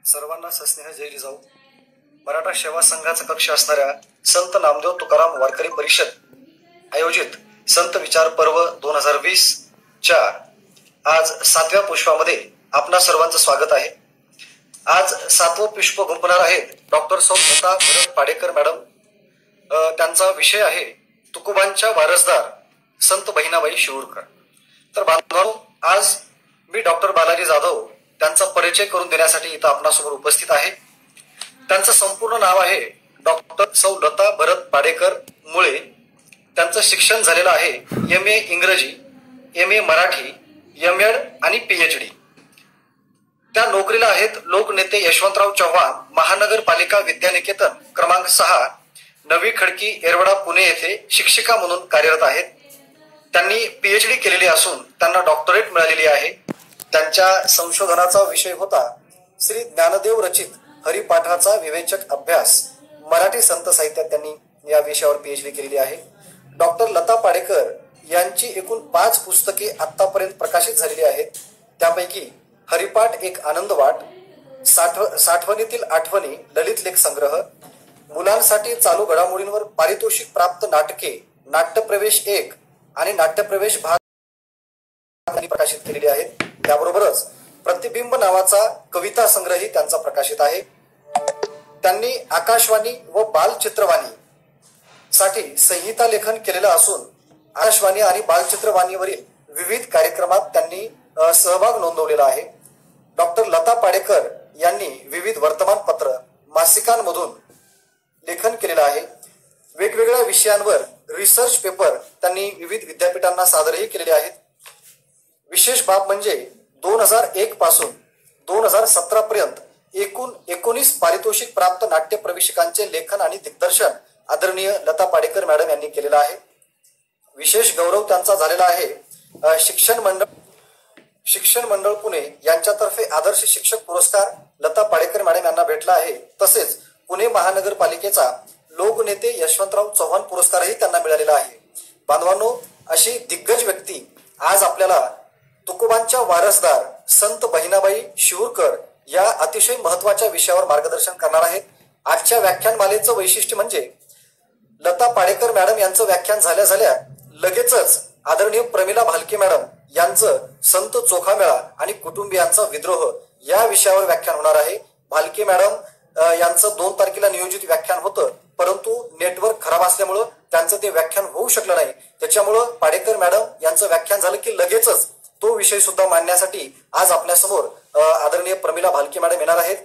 सर्वांना सस्नेह जय जिजाऊ. मराठा सेवा संघाचा कक्ष असणाऱ्या संत नामदेव तुकाराम वारकरी परिषद आयोजित संत विचार पर्व 2020 च्या आज 7व्या पुष्पामध्ये आपणा सर्वांचं स्वागत आहे. आज 7वं पुष्प गुंफणार आहेत डॉक्टर सौ लता भरत पाडेकर मॅडम. त्यांचा विषय आहे तुकोबांच्या वारसदार संत बहिणाबाई शिवूरकर. तर बांधवांनो, आज मी डॉक्टर बालाजी जाधव त्यांचा परिचय करून देण्यासाठी इथं आपणासमोर उपस्थित आहे. त्यांचं संपूर्ण नाव आहे डॉक्टर सौ लता भरत पाडेकर मुळे. त्यांचं शिक्षण झालेलं आहे MA इंग्रजी, MA मराठी, MAd आणि PhD. त्या नोकरीला आहेत लोकनेते यशवंतराव चव्हाण महानगरपालिका विद्यानिकेतन क्रमांक 6 नवी खडकी येरवडा पुणे येथे शिक्षिका म्हणून कार्यरत आहेत. त्यांनी PhD केलेली असून त्यांना डॉक्टरेट मिळालेली आहे. त्यांच्या संशोधनाचा विषय होता श्री ज्ञानदेव रचित हरिपाठाचा विवेचक अभ्यास. मराठी संत साहित्यात त्यांनी या विषयावर PhD केलेली आहे. डॉक्टर लता पाडेकर यांची एकूण 5 पुस्तके आतापर्यंत प्रकाशित झालेली आहेत. त्यापैकी हरिपाठ एक आनंदवाट, साठवणीतील आठवणी ललित लेख संग्रह, मुलांसाठी चालू घडामोडींवर पारितोषिक प्राप्त नाटके, नाट्यप्रवेश 1 आणि नाट्यप्रवेश भाग प्रकाशित केलेले आहेत. त्याबरोबरच प्रतिबिंब नावाचा कविता संग्रही त्यांचा प्रकाशित आहे. त्यांनी आकाशवाणी व बालचित्रवाणी साठी संहिता लेखन केलेलं असून आकाशवाणी आणि बालचित्रवाणीवरील विविध कार्यक्रमात त्यांनी सहभाग नोंदवलेला आहे. डॉक्टर लता पाडेकर यांनी विविध वर्तमानपत्र मासिकांमधून लेखन केलेलं आहे. वेगवेगळ्या विषयांवर रिसर्च पेपर त्यांनी विविध विद्यापीठांना सादरही केलेले आहेत. विशेष बाब म्हणजे 2001 पासून 2017 पर्यंत एकूण 19 पारितोषिक प्राप्त नाट्य प्रवेशिकांचे लेखन आणि दिग्दर्शन आदरणीय लता पाडेकर मॅडम यांनी केलेला आहे. विशेष गौरव त्यांचा झालेला आहे शिक्षण मंडळ पुणे यांच्यातर्फे आदर्श शिक्षक पुरस्कार लता पाडेकर मॅडम यांना भेटला आहे. तसेच पुणे महानगरपालिकेचा लोकनेते यशवंतराव चव्हाण पुरस्कारही त्यांना मिळालेला आहे. बांधवांनो, अशी दिग्गज व्यक्ती आज आपल्याला तुकोबांच्या वारसदार संत बहिणाबाई शिवूरकर या अतिशय महत्वाच्या विषयावर मार्गदर्शन करणार आहेत. आजच्या व्याख्यानमालेचं वैशिष्ट्य म्हणजे लता पाडेकर मॅडम यांचं व्याख्यान झाल्या लगेचच आदरणीय प्रमिला भालके मॅडम यांचं संत चोखामेळा आणि कुटुंबियांचा विद्रोह या विषयावर व्याख्यान होणार आहे. भालके मॅडम यांचं 2 तारखेला नियोजित व्याख्यान होतं, परंतु नेटवर्क खराब असल्यामुळं त्यांचं ते व्याख्यान होऊ शकलं नाही. त्याच्यामुळं पाडेकर मॅडम यांचं व्याख्यान झालं की लगेचच तो विषय सुद्धा मांडण्यासाठी आज आपल्यासमोर आदरणीय प्रमिला भालके मॅडम येणार आहेत.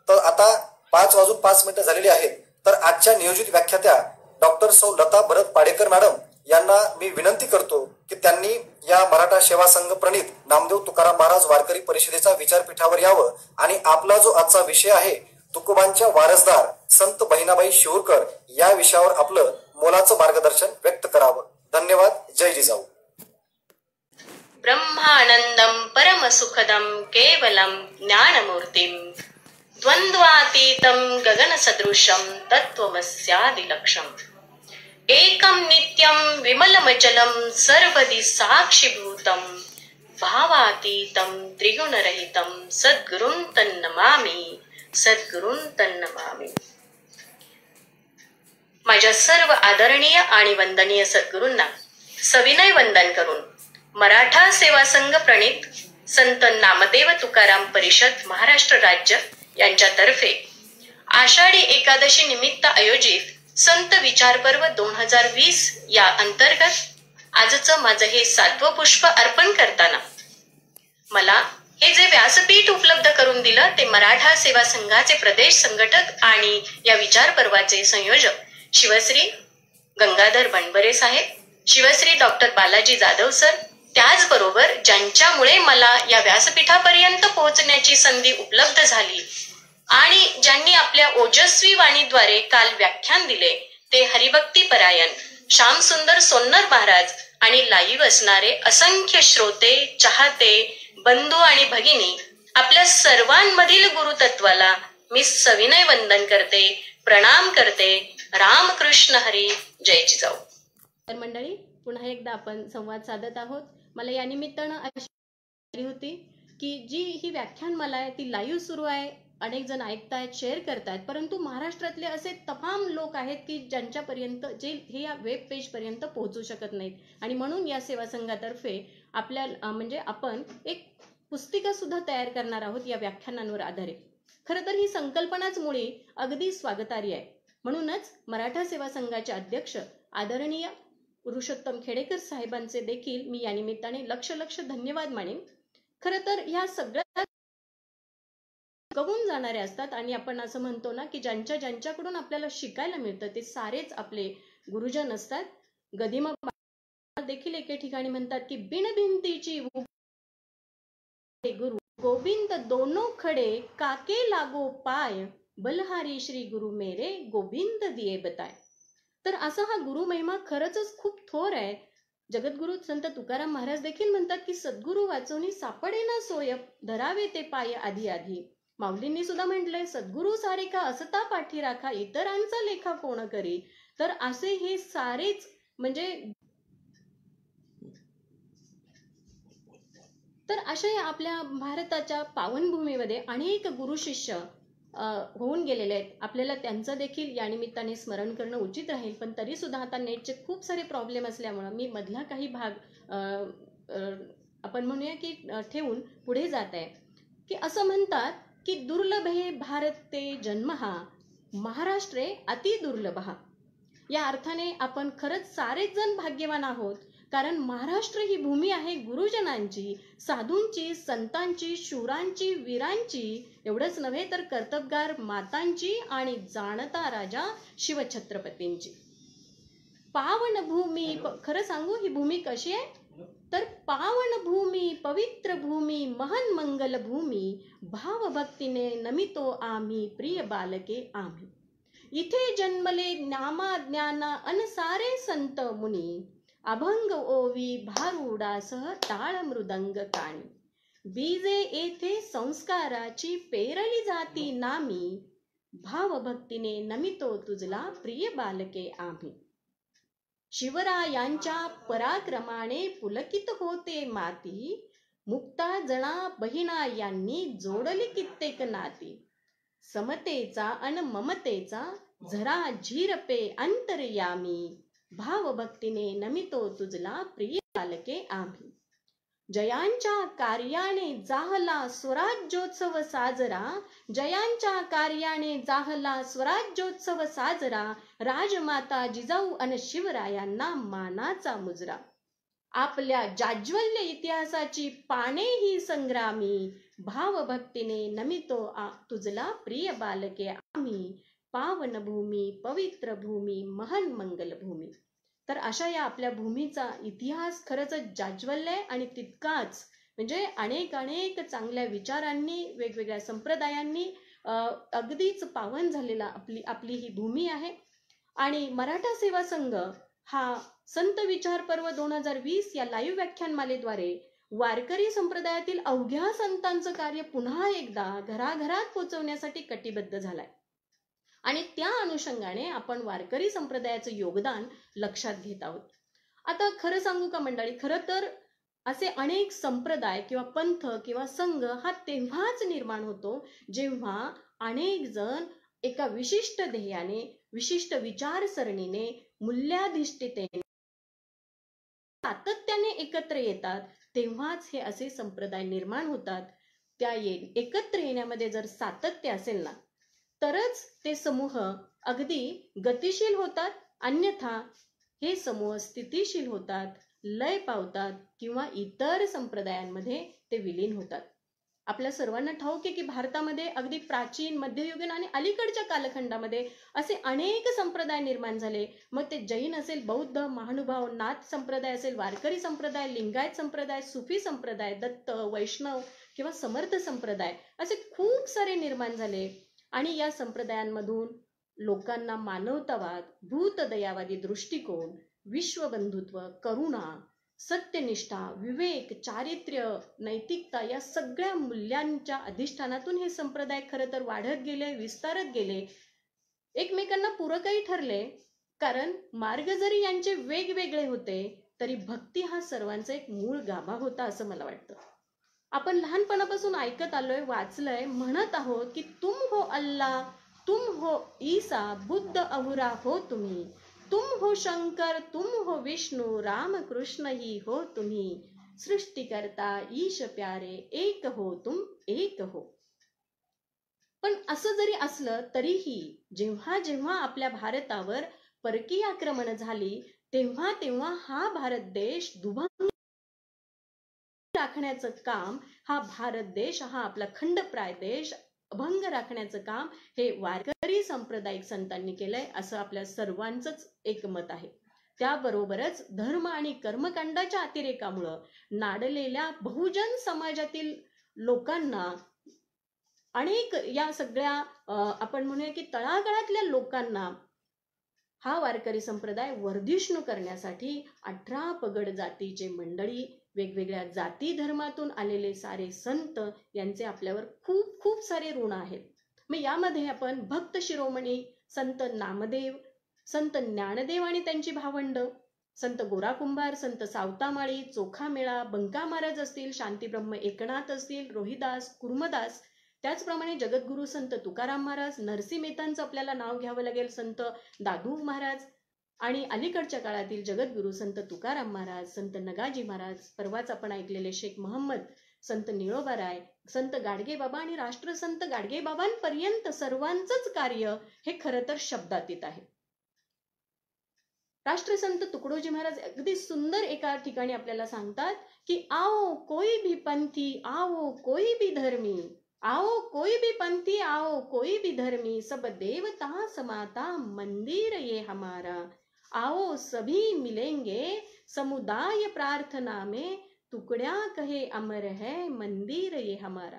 तर आता 5:05 झालेली आहेत. तर आजच्या नियोजित व्याख्यात्या डॉक्टर सौ लता भरत पाडेकर मॅडम यांना मी विनंती करतो की त्यांनी या मराठा सेवा संघ प्रणित नामदेव तुकाराम महाराज वारकरी परिषदेच्या विचारपीठावर यावं आणि आपला जो आजचा विषय आहे तुकोबांच्या वारसदार संत बहिणाबाई शिवूरकर या विषयावर आपलं मोलाचं मार्गदर्शन व्यक्त करावं. धन्यवाद. जय जिजाऊ. ब्रह्मानंदम परमसुखदम केवलम ज्ञानमूर्तिम द्वंद्वातीतं गगनसदृशं तत्त्वमस्यादिलक्ष्यम् एकं नित्यं विमलमचलं सर्वदि साक्षिभूतं भावातीतं त्रिगुणरहितं सद्गुरुं तन्नमामि. माझ्या सर्व आदरणीय आणि वंदनीय सद्गुरूंना सविनय वंदन करून मराठा सेवा संघ प्रणित संत नामदेव तुकाराम परिषद महाराष्ट्र राज्य यांच्यातर्फे आषाढी एकादशी निमित्त आयोजित संत विचार पर्व 2020 या अंतर्गत आजचं माझं हे 7वं पुष्प अर्पण करताना मला हे जे व्यासपीठ उपलब्ध करून दिलं ते मराठा सेवा संघाचे प्रदेश संघटक आणि या विचार पर्वाचे संयोजक शिवश्री गंगाधर बनबरे साहेब, शिवश्री डॉक्टर बालाजी जाधव सर, त्याचबरोबर ज्यांच्यामुळे मला या व्यासपीठापर्यंत पोहोचण्याची संधी उपलब्ध झाली आणि ज्यांनी आपल्या ओजस्वी वाणीद्वारे काल व्याख्यान दिले ते हरिभक्तीपरायण श्यामसुंदर सोन्नर महाराज आणि लाईव्ह असणारे असंख्य श्रोते, चाहते, बंधू आणि भगिनी, आपल्या सर्वांमधील गुरुतत्वाला मी सविनय वंदन करते, प्रणाम करते. रामकृष्ण हरी. जय जिजाऊ. तर मंडळी, पुन्हा एकदा आपण संवाद साधत आहोत. मला या निमित्तानं अशी होती की जी ही व्याख्यानमाला आहे ती लाईव्ह सुरू आहे अनेक जण ऐकतायत, शेअर करतायत, परंतु महाराष्ट्रातले असे तमाम लोक आहेत की ज्यांच्यापर्यंत जे हे या वेब पेज पर्यंत पोहोचू शकत नाहीत आणि म्हणून या सेवा संघातर्फे आपल्या म्हणजे आपण एक पुस्तिका सुद्धा तयार करणार आहोत या व्याख्यानांवर आधारित. खरं तर ही संकल्पनाच मुळी अगदी स्वागतार्ह आहे. म्हणूनच मराठा सेवा संघाचे अध्यक्ष आदरणीय पुरुषोत्तम खेडेकर साहेबांचे देखील मी या निमित्ताने लक्ष धन्यवाद मानेन. खरं तर ह्या सगळ्या गवून जाणारे असतात आणि आपण असं म्हणतो ना की ज्यांच्याकडून आपल्याला शिकायला मिळतं ते सारेच आपले गुरुजन असतात. गदिमा देखील एके ठिकाणी म्हणतात की बिन भिंतीची गुरु गोविंद दोनों खडे काके लागो पाय बलहारी श्री गुरु मेरे गोविंद दिये बताय. तर असा हा गुरु महिमा खरंच खूप थोर आहे. जगद्गुरु संत तुकाराम महाराज देखील म्हणतात की सद्गुरु वाचवणी सापडे ना सोय धरावे ते पाय आधी आधी. माऊलींनी सुद्धा म्हटलंय सद्गुरु सारिका असता पाठी राखा इतरांचा लेखा कोण करी. तर असे हे सारेच म्हणजे तर अशा आपल्या भारताच्या पावनभूमीमध्ये अनेक गुरु शिष्य होऊन गेलेले आहेत. आपल्याला त्यांचं देखील या निमित्ताने स्मरण करणं उचित राहील. पण तरी सुद्धा आता नेटचे खूप सारे प्रॉब्लेम असल्यामुळे मी मधला काही भाग आपण म्हणूया की ठेवून पुढे जात आहे. की असं म्हणतात की दुर्लभ हे भारते जन्महा महाराष्ट्रे अति दुर्लभहा. या अर्थाने आपण खरंच सारेच जण भाग्यवान आहोत. कारण महाराष्ट्र ही भूमी आहे गुरुजनांची, साधूंची, संतांची, शूरांची, वीरांची, एवढंच नव्हे तर कर्तबगार मातांची आणि जाणता राजा शिवछत्रपतींची. पावन भूमी खरं सांगू ही भूमी कशी आहे तर पावन भूमी, पवित्र भूमी, महन मंगल भूमी, भावभक्तीने नमितो आम्ही प्रिय बालके आम्ही. इथे जन्मले नामा ज्ञाना अनसारे संत मुनी, अभंग ओवी भारुडासह टाळ मृदंग काणी. बीजे येथे संस्काराची पेरली जाती नामी, भावभक्तीने नमितो तुझला प्रिय बालके आम्ही. शिवरायांच्या पराक्रमाने पुलकित होते माती, मुक्ता जना बहिणा यांनी जोडली कित्येक नाती. समतेचा अन ममतेचा झरा झिरपे अंतर्यामी, भावभक्तीने नमितो तुझला प्रिय बालके आम्ही. जयांच्या कार्याने जाहला स्वराज्योत्सव साजरा, जयांच्या कार्याने जाहला स्वराज्योत्सव साजरा, राजमाता जिजाऊ अन शिवरायांना मानाचा मुजरा. आपल्या जाज्वल्य इतिहासाची पाने ही संग्रामी, भावभक्तीने नमितो तुझला प्रिय बालके आम्ही. पावन भूमी, पवित्र भूमी, महन मंगल भूमी. तर अशा या आपल्या भूमीचा इतिहास खरंच जाज्वल्य आहे आणि तितकाच म्हणजे अनेक चांगल्या विचारांनी, वेगवेगळ्या संप्रदायांनी अगदीच पावन झालेला आपली ही भूमी आहे. आणि मराठा सेवा संघ हा संत विचार पर्व 2020 या लाईव्ह व्याख्यानमालेद्वारे वारकरी संप्रदायातील अवघ्या संतांचं कार्य पुन्हा एकदा घराघरात पोहोचवण्यासाठी कटिबद्ध झालाय. आणि त्या अनुषंगाने आपण वारकरी संप्रदायाचं योगदान लक्षात घेत आहोत. आता खरं सांगू का मंडळी, खरं तर असे अनेक संप्रदाय किंवा पंथ किंवा संघ हा तेव्हाच निर्माण होतो जेव्हा अनेक जण एका विशिष्ट ध्येयाने, विशिष्ट विचारसरणीने, मूल्याधिष्ठितेने सातत्याने एकत्र येतात. तेव्हाच हे असे संप्रदाय निर्माण होतात. त्या एकत्र येण्यामध्ये जर सातत्य असेल ना तरच ते समूह अगदी गतिशील होतात. अन्यथा हे समूह स्थितिशील होतात, लय पावतात किंवा इतर संप्रदायांमध्ये ते विलीन होतात. आपल्या सर्वांना ठाऊक आहे की भारतामध्ये अगदी प्राचीन, मध्ययुगीन आणि अलीकडच्या कालखंडामध्ये असे अनेक संप्रदाय निर्माण झाले. मग ते जैन असेल, बौद्ध, महानुभाव, नाथ संप्रदाय असेल, वारकरी संप्रदाय, लिंगायत संप्रदाय, सुफी संप्रदाय, दत्त, वैष्णव किंवा समर्थ संप्रदाय, असे खूप सारे निर्माण झाले. आणि या संप्रदायांमधून लोकांना मानवतावाद, भूतदयावादी दृष्टिकोन, विश्वबंधुत्व, करुणा, सत्यनिष्ठा, विवेक, चारित्र्य, नैतिकता या सगळ्या मूल्यांच्या अधिष्ठानातून हे संप्रदाय खरं तर वाढत गेले, विस्तारत गेले, एकमेकांना पूरकही ठरले. कारण मार्ग जरी यांचे वेगवेगळे होते तरी भक्ती हा सर्वांचा एक मूळ गाभा होता असं मला वाटतं. आपण लहानपणापासून ऐकत आलोय, वाचलंय, म्हणत आहोत की तुम हो अल्लाह, तुम हो ईसा, बुद्ध अहुरा हो तुम्ही, तुम हो शंकर, तुम हो विष्णू, राम कृष्ण ही हो तुम्ही, सृष्टिकर्ता ईश प्यारे, एक हो तुम एक हो. पण असं जरी असलं तरीही जेव्हा जेव्हा आपल्या भारतावर परकीय आक्रमण झाली तेव्हा तेव्हा हा भारत देश दुभंग राखण्याचं काम, हा भारत देश, हा आपला खंडप्राय देश अभंग राखण्याचं काम हे वारकरी सांप्रदायिक संतांनी केलंय, असं आपल्या सर्वांचंच एकमत आहे. त्याबरोबरच धर्म आणि कर्मकांडाच्या अतिरेकामुळं नाडलेल्या बहुजन समाजातील लोकांना, अनेक या सगळ्या आपण म्हणूया की तळागाळातल्या लोकांना हा वारकरी संप्रदाय वर्धिष्णू करण्यासाठी 18 पगड जातीचे मंडळी, वेगवेगळ्या जाती धर्मातून आलेले सारे संत यांचे आपल्यावर खूप खूप सारे ऋण आहेत. मग यामध्ये आपण भक्त शिरोमणी संत नामदेव, संत ज्ञानदेव आणि त्यांची भावंड, संत गोरा कुंभार, संत सावतामाळी, चोखामेळा, बंका महाराज असतील, शांतीब्रह्म एकनाथ असतील, रोहिदास, कुर्मदास, त्याचप्रमाणे जगद्गुरु संत तुकाराम महाराज, नरसी मेहतांचं आपल्याला नाव घ्यावं लागेल, संत दादू महाराज, आणि अलीकडच्या काळातील जगद्गुरु संत तुकाराम महाराज, संत नगाजी महाराज, परवाच आपण ऐकलेले शेख मोहम्मद, संत निळोबाराय, संत गाडगे बाबा आणि राष्ट्रसंत गाडगे बाबांपर्यंत सर्वांचंच कार्य हे खरं तर शब्दातीत आहे. राष्ट्रसंत तुकडोजी महाराज अगदी सुंदर एका ठिकाणी आपल्याला सांगतात की आओ कोई भी पंथी, आओ कोई भी धर्मी, आओ कोई भी पंथी, आओ कोई भी धर्मी, सब देवता समाता मंदिर ये हमारा, आओ सभी मिलेंगे समुदाय प्रार्थना में, तुकड्या कहे अमर है मंदिर ये हमारा.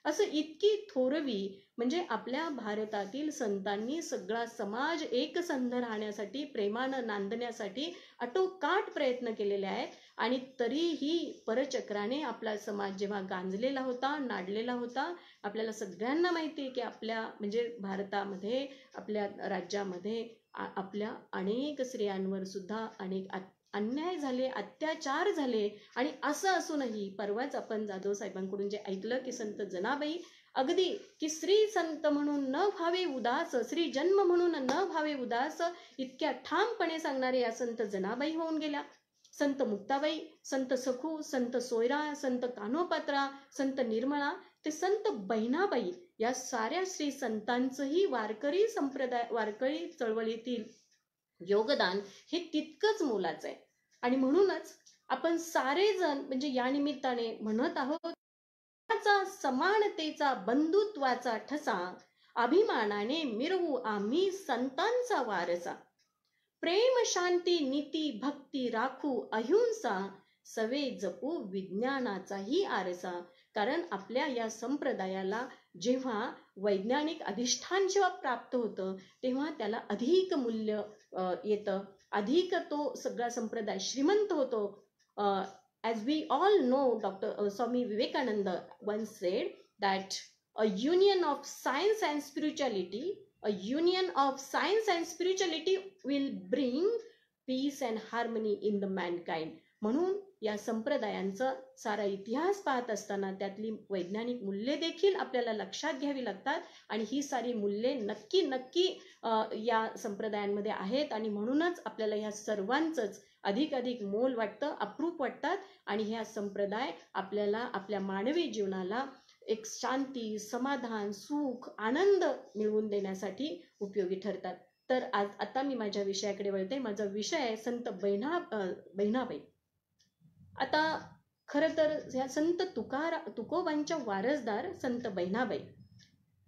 असं इतकी थोरवी म्हणजे आपल्या भारतातील संतांनी सगळा समाज एकसंध राहण्यासाठी, प्रेमानं नांदण्यासाठी आटोकाट प्रयत्न केलेले आहेत. आणि तरीही परचक्राने आपला समाज जेव्हा गांजलेला होता, नाडलेला होता, आपल्याला सगळ्यांना माहिती आहे की आपल्या म्हणजे भारतामध्ये, आपल्या राज्यामध्ये आपल्या अनेक स्त्रियांवर सुद्धा अनेक अन्याय झाले, अत्याचार झाले. आणि असं असूनही परवाच आपण जाधव साहेबांकडून जे ऐकलं की संत जनाबाई अगदी की श्री संत म्हणून न व्हावे उदास, श्री जन्म म्हणून न व्हावे उदास, इतक्या ठामपणे सांगणारे या संत जनाबाई होऊन गेल्या. संत मुक्ताबाई, संत सखू, संत सोयरा, संत कान्होपात्रा, संत निर्मळा, ते संत बहिणाबाई, या साऱ्या श्री संतांचंही वारकरी संप्रदाय, वारकरी चळवळीतील योगदान हे तितकंच मोलाचं आहे. आणि म्हणूनच आपण सारे जण म्हणजे या निमित्ताने म्हणत आहोत, समानतेचा बंधुत्वाचा ठसा, अभिमानाने मिरवू आम्ही संतांचा वारसा, प्रेम शांती नीती भक्ती राखू अहिंसा, सवे जपू विज्ञानाचाही आरसा. कारण आपल्या या संप्रदायाला जेव्हा वैज्ञानिक अधिष्ठान जेव्हा प्राप्त होतं तेव्हा त्याला अधिक मूल्य येतं, अधिक तो सगळा संप्रदाय श्रीमंत होतो. As we all know, Dr. Swami Vivekananda once said that a union of science and spirituality, a union of science and spirituality will bring peace and harmony in the mankind. म्हणून या संप्रदायांचा सारा इतिहास पाहत असताना त्यातली वैज्ञानिक मूल्ये देखील आपल्याला लक्षात घ्यावी लागतात. आणि ही सारी मूल्ये नक्की नक्की या संप्रदायांमध्ये आहेत. आणि म्हणूनच आपल्याला ह्या सर्वांचंच अधिक अधिक मोल वाटतं, अप्रूप वाटतात. आणि ह्या संप्रदाय आपल्याला आपल्या मानवी जीवनाला एक शांती, समाधान, सुख, आनंद मिळवून देण्यासाठी उपयोगी ठरतात. तर आता मी माझ्या विषयाकडे वळते. माझा विषय आहे संत बहिणाबाई. आता खरं तर ह्या संत तुकोबांच्या वारसदार संत बहिणाबाई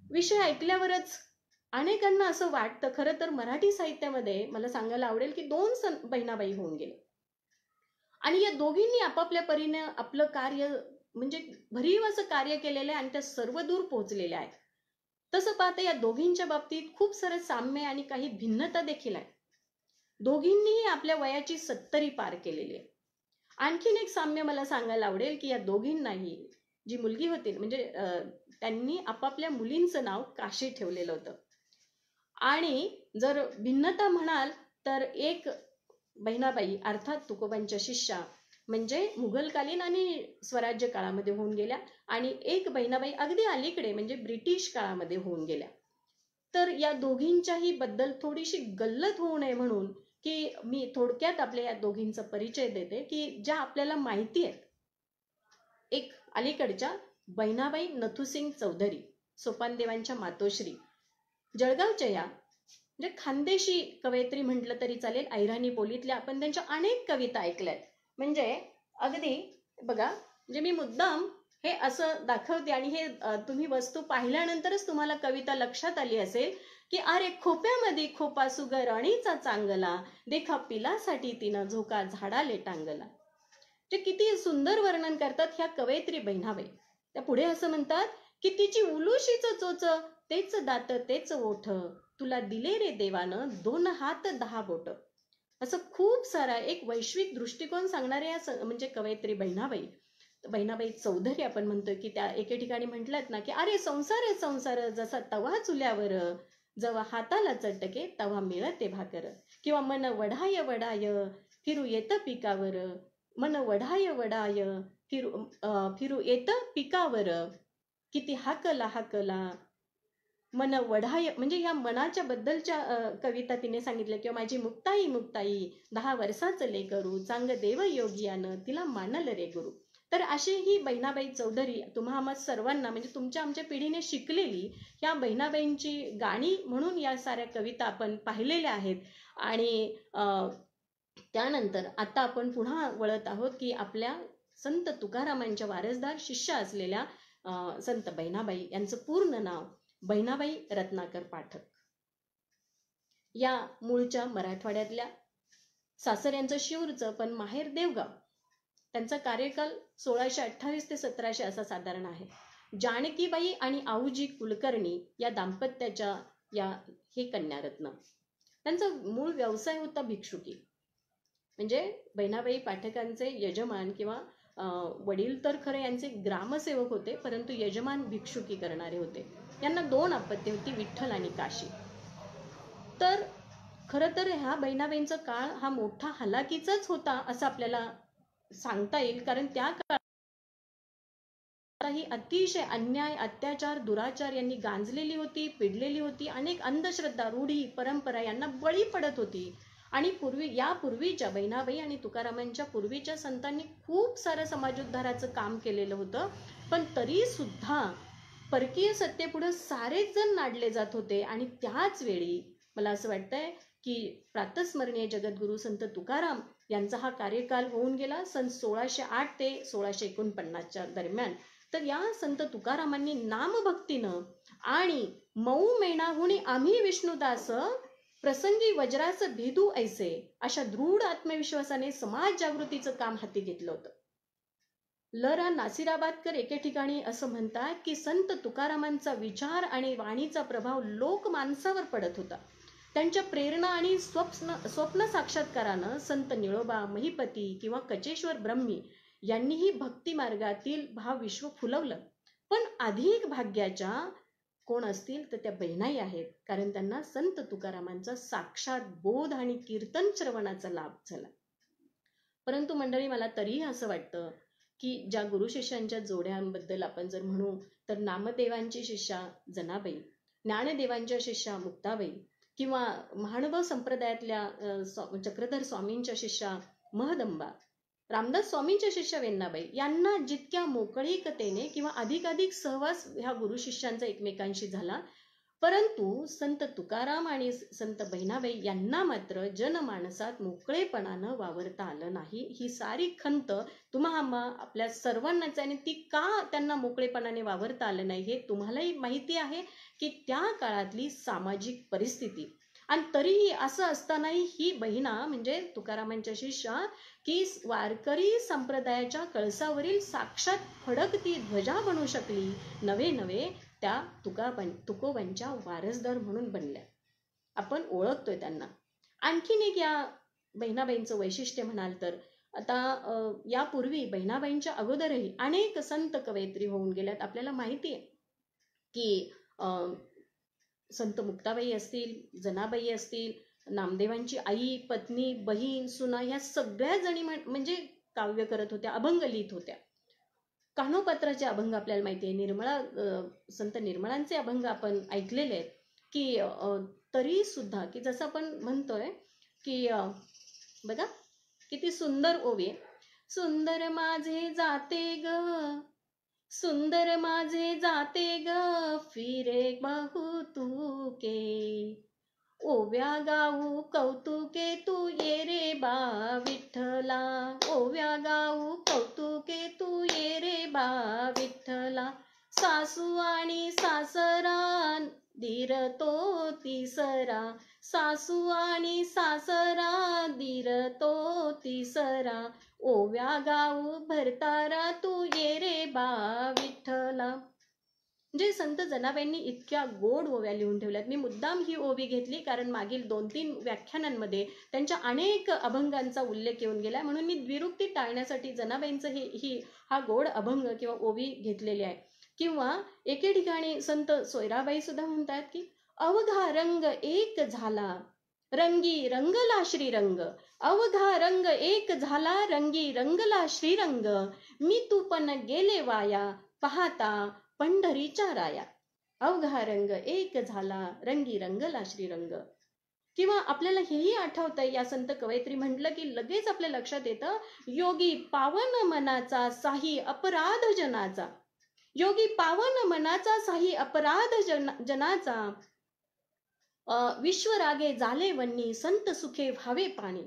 विषय ऐकल्यावरच अनेकांना असं वाटतं, खरं तर मराठी साहित्यामध्ये मला सांगायला आवडेल की 2 बहिणाबाई होऊन गेले आणि या दोघींनी आपापल्या परीने आपलं कार्य म्हणजे भरीव असं कार्य केलेलं आहे आणि त्या सर्व दूर पोहोचलेल्या आहेत. तसं पाहता या दोघींच्या बाबतीत खूप सारं साम्य आणि काही भिन्नता देखील आहे. दोघींनीही आपल्या वयाची 70 पार केलेली आहे. आणखीन एक साम्य मला सांगायला आवडेल की या दोघींनाही जी मुलगी होती म्हणजे त्यांनी आपापल्या मुलींचं नाव काशी ठेवलेलं होतं. आणि जर भिन्नता म्हणाल तर एक बहिणाबाई अर्थात तुकोबांच्या शिष्या म्हणजे मुघलकालीन आणि स्वराज्य काळामध्ये होऊन गेल्या, आणि एक बहिणाबाई अगदी अलीकडे म्हणजे ब्रिटिश काळामध्ये होऊन गेल्या. तर या दोघींच्याही बद्दल थोडीशी गल्लत होऊ नये म्हणून की मी थोडक्यात आपल्या या दोघींचा परिचय देते की ज्या आपल्याला माहिती आहेत. एक अलीकडच्या बहिणाबाई नथुसिंग चौधरी, सोपानदेवांच्या मातोश्री, जळगावच्या या म्हणजे खानदेशी कवयित्री म्हटलं तरी चालेल. अहिराणी बोलीतल्या आपण त्यांच्या अनेक कविता ऐकल्यात. म्हणजे अगदी बघा, म्हणजे मी मुद्दाम हे असं दाखवते आणि हे तुम्ही वस्तू पाहिल्यानंतरच तुम्हाला कविता लक्षात आली असेल की अरे खोप्यामध्ये खोपा सुगर अणीचा चांगला, देखा पिलासाठी तिनं झोका झाडाले टांगला. जे किती सुंदर वर्णन करतात ह्या कवयित्री बहिणाबाई. त्या पुढे असं म्हणतात की तिची उलुशीच चोच, तेच दात तेच ओठ, तुला दिले रे देवानं 2 हात 10 बोट. असं खूप सारा एक वैश्विक दृष्टिकोन सांगणाऱ्या म्हणजे कवयित्री बहिणाबाई चौधरी आपण म्हणतोय की त्या एके ठिकाणी म्हटल्यात ना की अरे संसार संसार जसा तवा चुल्यावर, जेव्हा हाताला चटके तवा मिळते भाकर. किंवा मन वढाय वढाय फिरू येतं पिकावर, मन वढाय वढाय फिरू येतं पिकावर, किती हाकला हाकला मन वढाय. म्हणजे या मनाच्या बद्दलच्या कविता तिने सांगितल्या. किंवा माझी मुक्ताई मुक्ताई 10 वर्षाचं लेकरू, चांग देव योगियानं तिला मानल रे गुरु. तर अशी ही बहिणाबाई चौधरी तुम्हा आम्हा सर्वांना म्हणजे तुमच्या आमच्या पिढीने शिकलेली ह्या बहिणाबाईंची गाणी म्हणून या साऱ्या कविता आपण पाहिलेल्या आहेत. आणि त्यानंतर आता आपण पुन्हा वळत आहोत की आपल्या संत तुकारामांच्या वारसदार शिष्य असलेल्या संत बहिणाबाई यांचं पूर्ण नाव बहिणाबाई रत्नाकर पाठक. या मूळच्या मराठवाड्यातल्या, सासर यांचं शिवरचं पण माहेर देवगाव. त्यांचा कार्यकाल 1628 ते 1700 असा साधारण आहे. जानकीबाई आणि आऊजी कुलकर्णी या दाम्पत्याच्या या हे कन्यारत्न. त्यांचा मूळ व्यवसाय होता भिक्षुकी. म्हणजे बहिणाबाई पाठकांचे यजमान किंवा वडील तर खरे यांचे ग्रामसेवक होते, परंतु यजमान भिक्षुकी करणारे होते. यांना 2 अपत्ये होती, विठ्ठल आणि काशी. तर खरं तर ह्या बहिणाबाईंचा काळ हा मोठा हलाखीचाच होता असं आपल्याला सांगता येईल. कारण त्या काळातही अतिशय अन्याय, अत्याचार, दुराचार यांनी गांजलेली होती, पिडलेली होती. अनेक अंधश्रद्धा, रूढी, परंपरा यांना बळी पडत होती. आणि यापूर्वीच्या बहिणाबाई आणि तुकारामांच्या पूर्वीच्या संतांनी खूप सारं समाजोद्धाराचं काम केलेलं होतं. पण तरी सुद्धा परकीय सत्तेपुढे सारेच जण नाडले जात होते. आणि त्याच वेळी मला असं वाटतंय की प्रातस्मरणीय जगद्गुरु संत तुकाराम यांचा हा कार्यकाल होऊन गेला सन 1608 ते 1649च्या दरम्यान. तर या संत तुकारामांनी नामभक्तीनं आणि मऊ मेणाहुणी आम्ही विष्णुदास, प्रसंगी वज्रास भेदू ऐसे अशा दृढ आत्मविश्वासाने समाज जागृतीचं काम हाती घेतलं होतं. ल.रा. नासिराबादकर एके ठिकाणी असं म्हणतात की संत तुकारामांचा विचार आणि वाणीचा प्रभाव लोक माणसावर पडत होता. त्यांच्या प्रेरणा आणि स्वप्न साक्षात्कारानं संत निळोबा, महिपती किंवा कचेश्वर ब्रह्मी यांनीही भक्ती मार्गातील भावविश्व फुलवलं. पण अधिक भाग्याच्या कोण असतील तर त्या बहिणाई आहेत, कारण त्यांना संत तुकारामांचा साक्षात बोध आणि कीर्तन श्रवणाचा लाभ झाला. परंतु मंडळी, मला तरीही असं वाटतं की ज्या गुरु शिष्यांच्या जोड्यांबद्दल आपण जर म्हणू तर नामदेवांची शिष्या जनाबाई, ज्ञानदेवांच्या शिष्या मुक्ताबाई किंवा महानुभव संप्रदायातल्या चक्रधर स्वामींच्या शिष्या महदंबा, रामदास स्वामींच्या शिष्या वेण्णाबाई यांना जितक्या मोकळीकतेने किंवा अधिकाधिक सहवास ह्या गुरु शिष्यांचा एकमेकांशी झाला, परंतु संत तुकाराम आणि संत बहिणाबाई यांना मात्र जनमानसात मोकळेपणानं वावरता आलं नाही. ही सारी खंत तुम्हा आपल्या सर्वांनाच. आणि ती का त्यांना मोकळेपणाने वावरता आलं नाही हे तुम्हालाही माहिती आहे की त्या काळातली सामाजिक परिस्थिती. आणि तरीही असं असतानाही ही बहिणा म्हणजे तुकारामांच्या शिष्या की वारकरी संप्रदायाच्या कळसावरील साक्षात फडकती ध्वजा बनू शकली. नवे त्या तुकोबांच्या वारसदार म्हणून बनल्या. आपण ओळखतोय त्यांना. आणखीन एक या बहिणाबाईंचं वैशिष्ट्य म्हणाल तर आता यापूर्वी बहिणाबाईंच्या अगोदरही अनेक संत कवयित्री होऊन गेल्यात. आपल्याला माहिती आहे की संत मुक्ताबाई असतील, जनाबाई असतील, नामदेवांची आई, पत्नी, बहीण, सुना ह्या सगळ्या जणी म्हणजे काव्य करत होत्या, अभंग लिहित होत्या. कान्होपात्राचे अभंग आपल्याला माहिती आहे, संत निर्मळांचे अभंग आपण ऐकलेले आहेत, की तरी सुद्धा की जसं आपण म्हणतोय की बघा किती सुंदर ओवी आहे. सुंदर माझे जाते ग, सुंदर माझे जाते ग, फिरे बहुतुके, ओव्या गाऊ कौतुके तू ये रे बा विठ्ठला, ओव्या गाऊ कौतुके तू ये रे बा विठ्ठला. सासू आणि सासरा धीर तो तिसरा, सासू आणि सासरा धीर तो तिसरा, ओव्या गाऊ भरतारा तू ये रे बा विठ्ठला. म्हणजे संत जनाबाईंनी इतक्या गोड ओव्या लिहून ठेवल्यात. मी मुद्दाम ही ओवी घेतली कारण मागील 2-3 व्याख्यानांमध्ये त्यांच्या अनेक अभंगांचा उल्लेख येऊन गेला, म्हणून मी द्विरुक्ती टाळण्यासाठी जनाबाईंचं हा गोड अभंग किंवा ओवी घेतलेली आहे. किंवा एके ठिकाणी संत सोयराबाई सुद्धा म्हणतात की अवघा रंग एक झाला, रंगी रंगला श्रीरंग, अवघा रंग एक झाला, रंगी रंगला श्रीरंग, मी तू पण गेले वाया, पाहता पंढरीच्या राया. अवघा रंग एक झाला, रंगी रंगला श्रीरंग. किंवा आपल्याला हेही आठवतंय, या संत कवयित्री म्हटलं की लगेच आपल्या लक्षात येतं, योगी पावन मनाचा साही अपराध जनाचा, योगी पावन मनाचा साही अपराध जनाचा, विश्वरागे झाले वन्नी, संत सुखे व्हावे पाणी,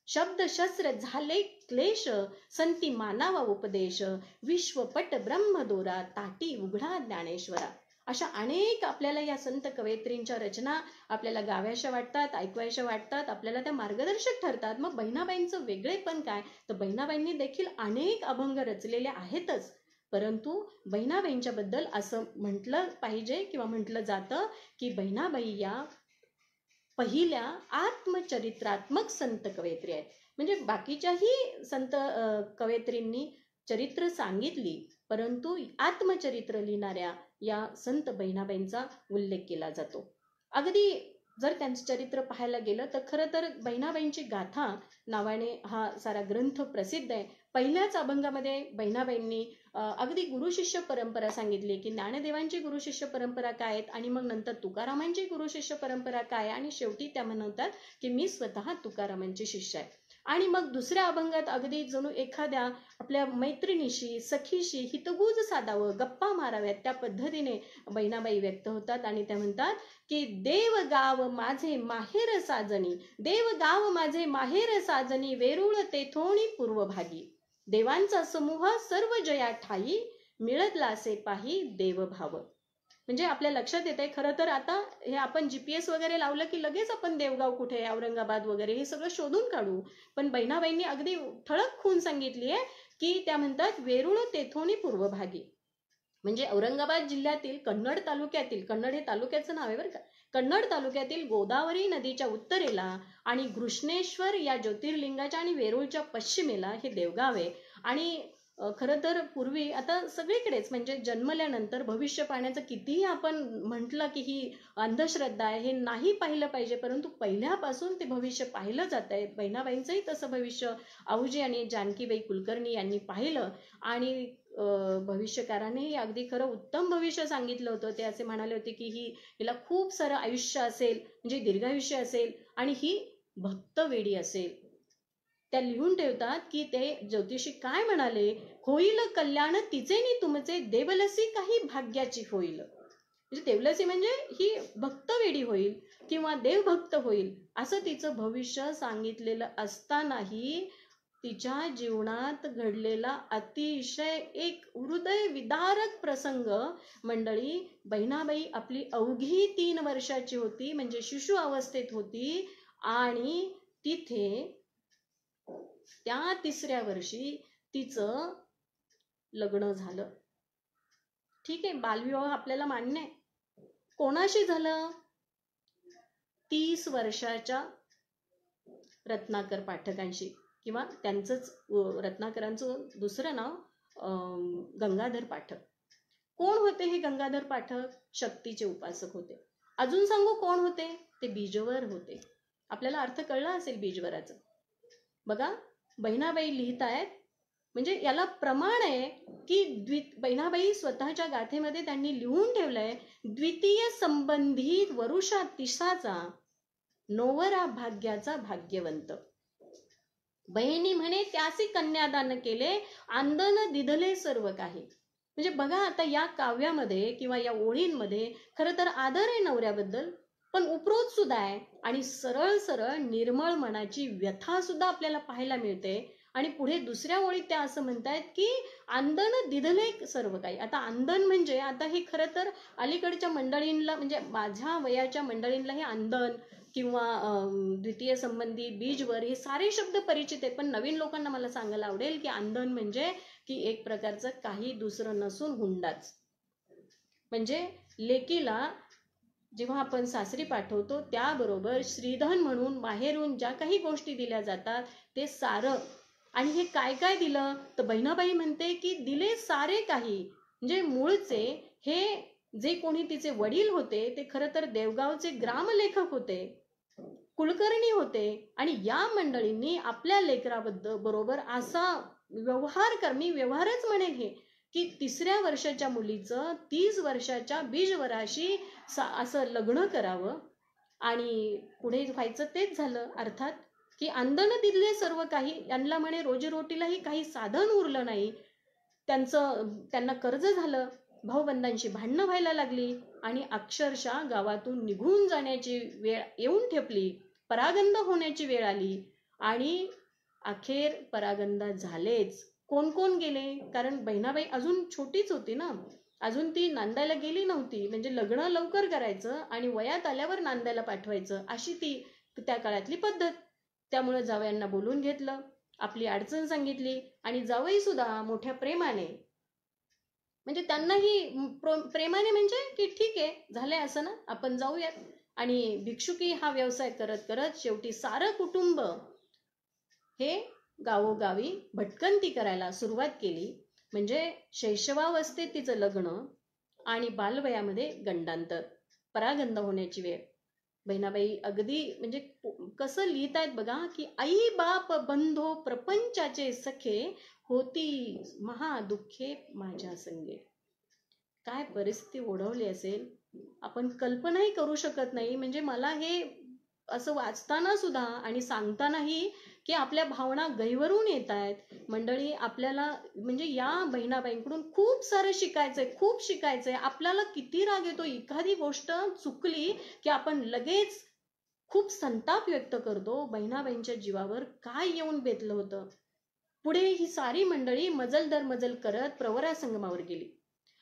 शब्द शस्त्र झाले क्लेश, संती मानावा उपदेश, विश्वपट ब्रह्मदोरा, ताटी उघडा ज्ञानेश्वरा. अशा अनेक आपल्याला या संत कवयित्रींच्या रचना आपल्याला गाव्याशा वाटतात, ऐकवायशा वाटतात, आपल्याला त्या मार्गदर्शक ठरतात. मग बहिणाबाईंचं वेगळेपण काय, तर बहिणाबाईंनी देखील अनेक अभंग रचलेले आहेतच, परंतु बहिणाबाईंच्या बद्दल असं म्हटलं पाहिजे किंवा म्हटलं जातं की बहिणाबाई या पहिल्या आत्मचरित्रात्मक संत कवयित्री आहेत. म्हणजे बाकीच्याही संत कवयित्रींनी चरित्र सांगितली, परंतु आत्मचरित्र लिहिणाऱ्या या संत बहिणाबाईंचा उल्लेख केला जातो. अगदी जर त्यांचं चरित्र पाहायला गेलं तर खरं तर बहिणाबाईंची गाथा नावाने हा सारा ग्रंथ प्रसिद्ध आहे. पहिल्याच अभंगामध्ये बहिणाबाईंनी अगदी गुरुशिष्य परंपरा सांगितली की ज्ञानदेवांची गुरुशिष्य परंपरा काय आहेत, आणि मग नंतर तुकारामांची गुरुशिष्य परंपरा काय, आणि शेवटी त्या म्हणतात की मी स्वतः तुकारामांची शिष्य आहे. आणि मग दुसऱ्या अभंगात अगदी जणू एखाद्या आपल्या मैत्रिणीशी सखीशी हितगुज साधावं, गप्पा माराव्यात, त्या पद्धतीने बहिणाबाई व्यक्त होतात. आणि त्या म्हणतात की देव गाव माझे माहेर साजनी, देव गाव माझे माहेर साजनी, वेरूळ तेथोणी पूर्वभागी, देवांचा समूह सर्व जया ठाई, मिळतला असे पाही देवभाव. म्हणजे आपल्या लक्षात येते खरं तर आता हे आपण GPS वगैरे लावलं की लगेच आपण देवगाव कुठे, औरंगाबाद वगैरे हे सगळं शोधून काढू, पण बहिणाबाईंनी अगदी ठळक खून सांगितली आहे की त्या म्हणतात वेरूळ तेथोणी पूर्वभागी. म्हणजे औरंगाबाद जिल्ह्यातील कन्नड तालुक्यातील, कन्नड हे तालुक्याचं नाव आहे बरं का, कन्नड तालुक्यातील गोदावरी नदीच्या उत्तरेला आणि घृष्णेश्वर या ज्योतिर्लिंगाच्या आणि वेरूळच्या पश्चिमेला हे देवगाव आहे. आणि खरं तर पूर्वी आता सगळीकडेच म्हणजे जन्मल्यानंतर भविष्य पाहण्याचं कितीही आपण म्हटलं की ही अंधश्रद्धा आहे, हे नाही पाहिलं पाहिजे, परंतु पहिल्यापासून ते भविष्य पाहिलं जात आहे. बहिणाबाईंचंही तसं भविष्य आऊजी आणि जानकीबाई कुलकर्णी यांनी पाहिलं, आणि भविष्यकारांनी अगदी खरं उत्तम भविष्य सांगितलं होतं. ते असे म्हणाले होते की हिला खूप सारं आयुष्य असेल, म्हणजे दीर्घायुष्य असेल, आणि ही भक्तवेडी असेल. त्या लिहून ठेवतात की ते ज्योतिषी काय म्हणाले, होईल कल्याण तिचेनी तुमचे, देवलसी काही भाग्याची होईल. म्हणजे देवलसी म्हणजे ही भक्तवेडी होईल किंवा देवभक्त होईल, असं तिचं भविष्य सांगितलेलं असतानाही तिच्या जीवनात घडलेला अतिशय एक हृदय विदारक प्रसंग, मंडळी, बहिणाबाई आपली अवघी 3 वर्षाची होती, म्हणजे शिशु अवस्थेत होती, आणि तिथे त्या 3ऱ्या वर्षी तिचं लग्न झालं. ठीक आहे, बालविवाह आपल्याला मान्य आहे. कोणाशी झालं? 30 वर्षाच्या रत्नाकर पाठकांशी, किंवा त्यांचंच रत्नाकरांचं दुसरं नाव गंगाधर पाठक. कोण होते हे गंगाधर पाठक? शक्तीचे उपासक होते. अजून सांगू कोण होते? ते बीजवर होते. आपल्याला अर्थ कळला असेल बीजवराचा. बघा, बहिणाबाई लिहित आहेत म्हणजे याला प्रमाण आहे की बहिणाबाई स्वतःच्या गाथेमध्ये त्यांनी लिहून ठेवलंय, द्वितीय संबंधित वरुषा तिसाचा नोवरा भाग्याचा भाग्यवंत. बहिणी म्हणे त्यासी कन्यादान केले, आंदन दिधले सर्व काही. म्हणजे बघा आता या काव्यामध्ये किंवा या ओळींमध्ये खरं तर आदर आहे नवऱ्याबद्दल, पण उपरोध सुद्धा आहे आणि सरळ सरळ निर्मळ मनाची व्यथा सुद्धा आपल्याला पाहायला मिळते. आणि पुढे दुसऱ्या ओळीत त्या असं म्हणतायत की आंदन दिधले सर्व काही. आता आंदन म्हणजे आता हे खरं तर अलीकडच्या मंडळींना, म्हणजे माझ्या वयाच्या मंडळींना हे आंदन किंवा द्वितीय संबंधी, बीजवर, हे सारे शब्द परिचित आहेत. पण नवीन लोकांना मला सांगायला आवडेल की आंदन म्हणजे की एक प्रकारचं काही दुसरं नसून हुंडाच. म्हणजे लेकीला जेव्हा आपण सासरी पाठवतो त्याबरोबर श्रीधन म्हणून बाहेरून ज्या काही गोष्टी दिल्या जातात ते सारं. आणि हे काय काय दिलं तर बहिणाबाई म्हणते की दिले सारे काही. म्हणजे मूळचे हे जे कोणी तिचे वडील होते ते खरं तर देवगावचे ग्रामलेखक होते, कुलकर्णी होते. आणि या मंडळींनी आपल्या लेकराबद्दल बरोबर असा मी व्यवहारच म्हणेन हे, की 3ऱ्या वर्षाच्या मुलीचं 30 वर्षाच्या बीजवराशी असं लग्न करावं. आणि पुढे व्हायचं तेच झालं. अर्थात की आंदन दिले सर्व काही. यांना म्हणे रोजीरोटीलाही काही साधन उरलं नाही. त्यांना कर्ज झालं, भाऊबंदांशी भांडणं व्हायला लागली आणि अक्षरशः गावातून निघून जाण्याची वेळ येऊन ठेपली. परागंद होण्याची वेळ आली आणि अखेर परागंदा झालेच. कोण कोण गेले? कारण बहिणाबाई अजून छोटीच होती ना, अजून ती नांदायला गेली नव्हती. म्हणजे लग्न लवकर करायचं आणि वयात आल्यावर नांदायला पाठवायचं, अशी ती त्या काळातली पद्धत. त्यामुळे जावयांना बोलून घेतलं, आपली अडचण सांगितली आणि जावई सुद्धा मोठ्या प्रेमाने, म्हणजे त्यांनाही प्रेमाने म्हणजे की ठीक आहे झालंय असं ना, आपण जाऊयात. आणि भिक्षुकी हा व्यवसाय करत करत शेवटी सारं कुटुंब हे गावोगावी भटकंती करायला सुरुवात केली. म्हणजे शैशवावस्थेत तिचं लग्न आणि बालवयामध्ये गंडांतर, परागंद होण्याची वेळ. बहिणाबाई अगदी म्हणजे कसं लिहितायत बघा की आई बाप बंधो प्रपंचाचे सखे, होती महादुःखे माझ्या संगे. काय परिस्थिती ओढवली असेल आपण कल्पनाही करू शकत नाही. म्हणजे मला हे असं वाचताना सुद्धा आणि सांगतानाही की आपल्या भावना गहिवरून येत आहेत. मंडळी, आपल्याला म्हणजे या बहिणाबाईंकडून खूप सारं शिकायचंय, खूप शिकायचंय. आपल्याला किती राग येतो, एखादी गोष्ट चुकली की आपण लगेच खूप संताप व्यक्त करतो. बहिणाबाईंच्या जीवावर काय येऊन बेतलं होतं. पुढे ही सारी मंडळी मजल दर मजल करत प्रवरा संगमावर गेली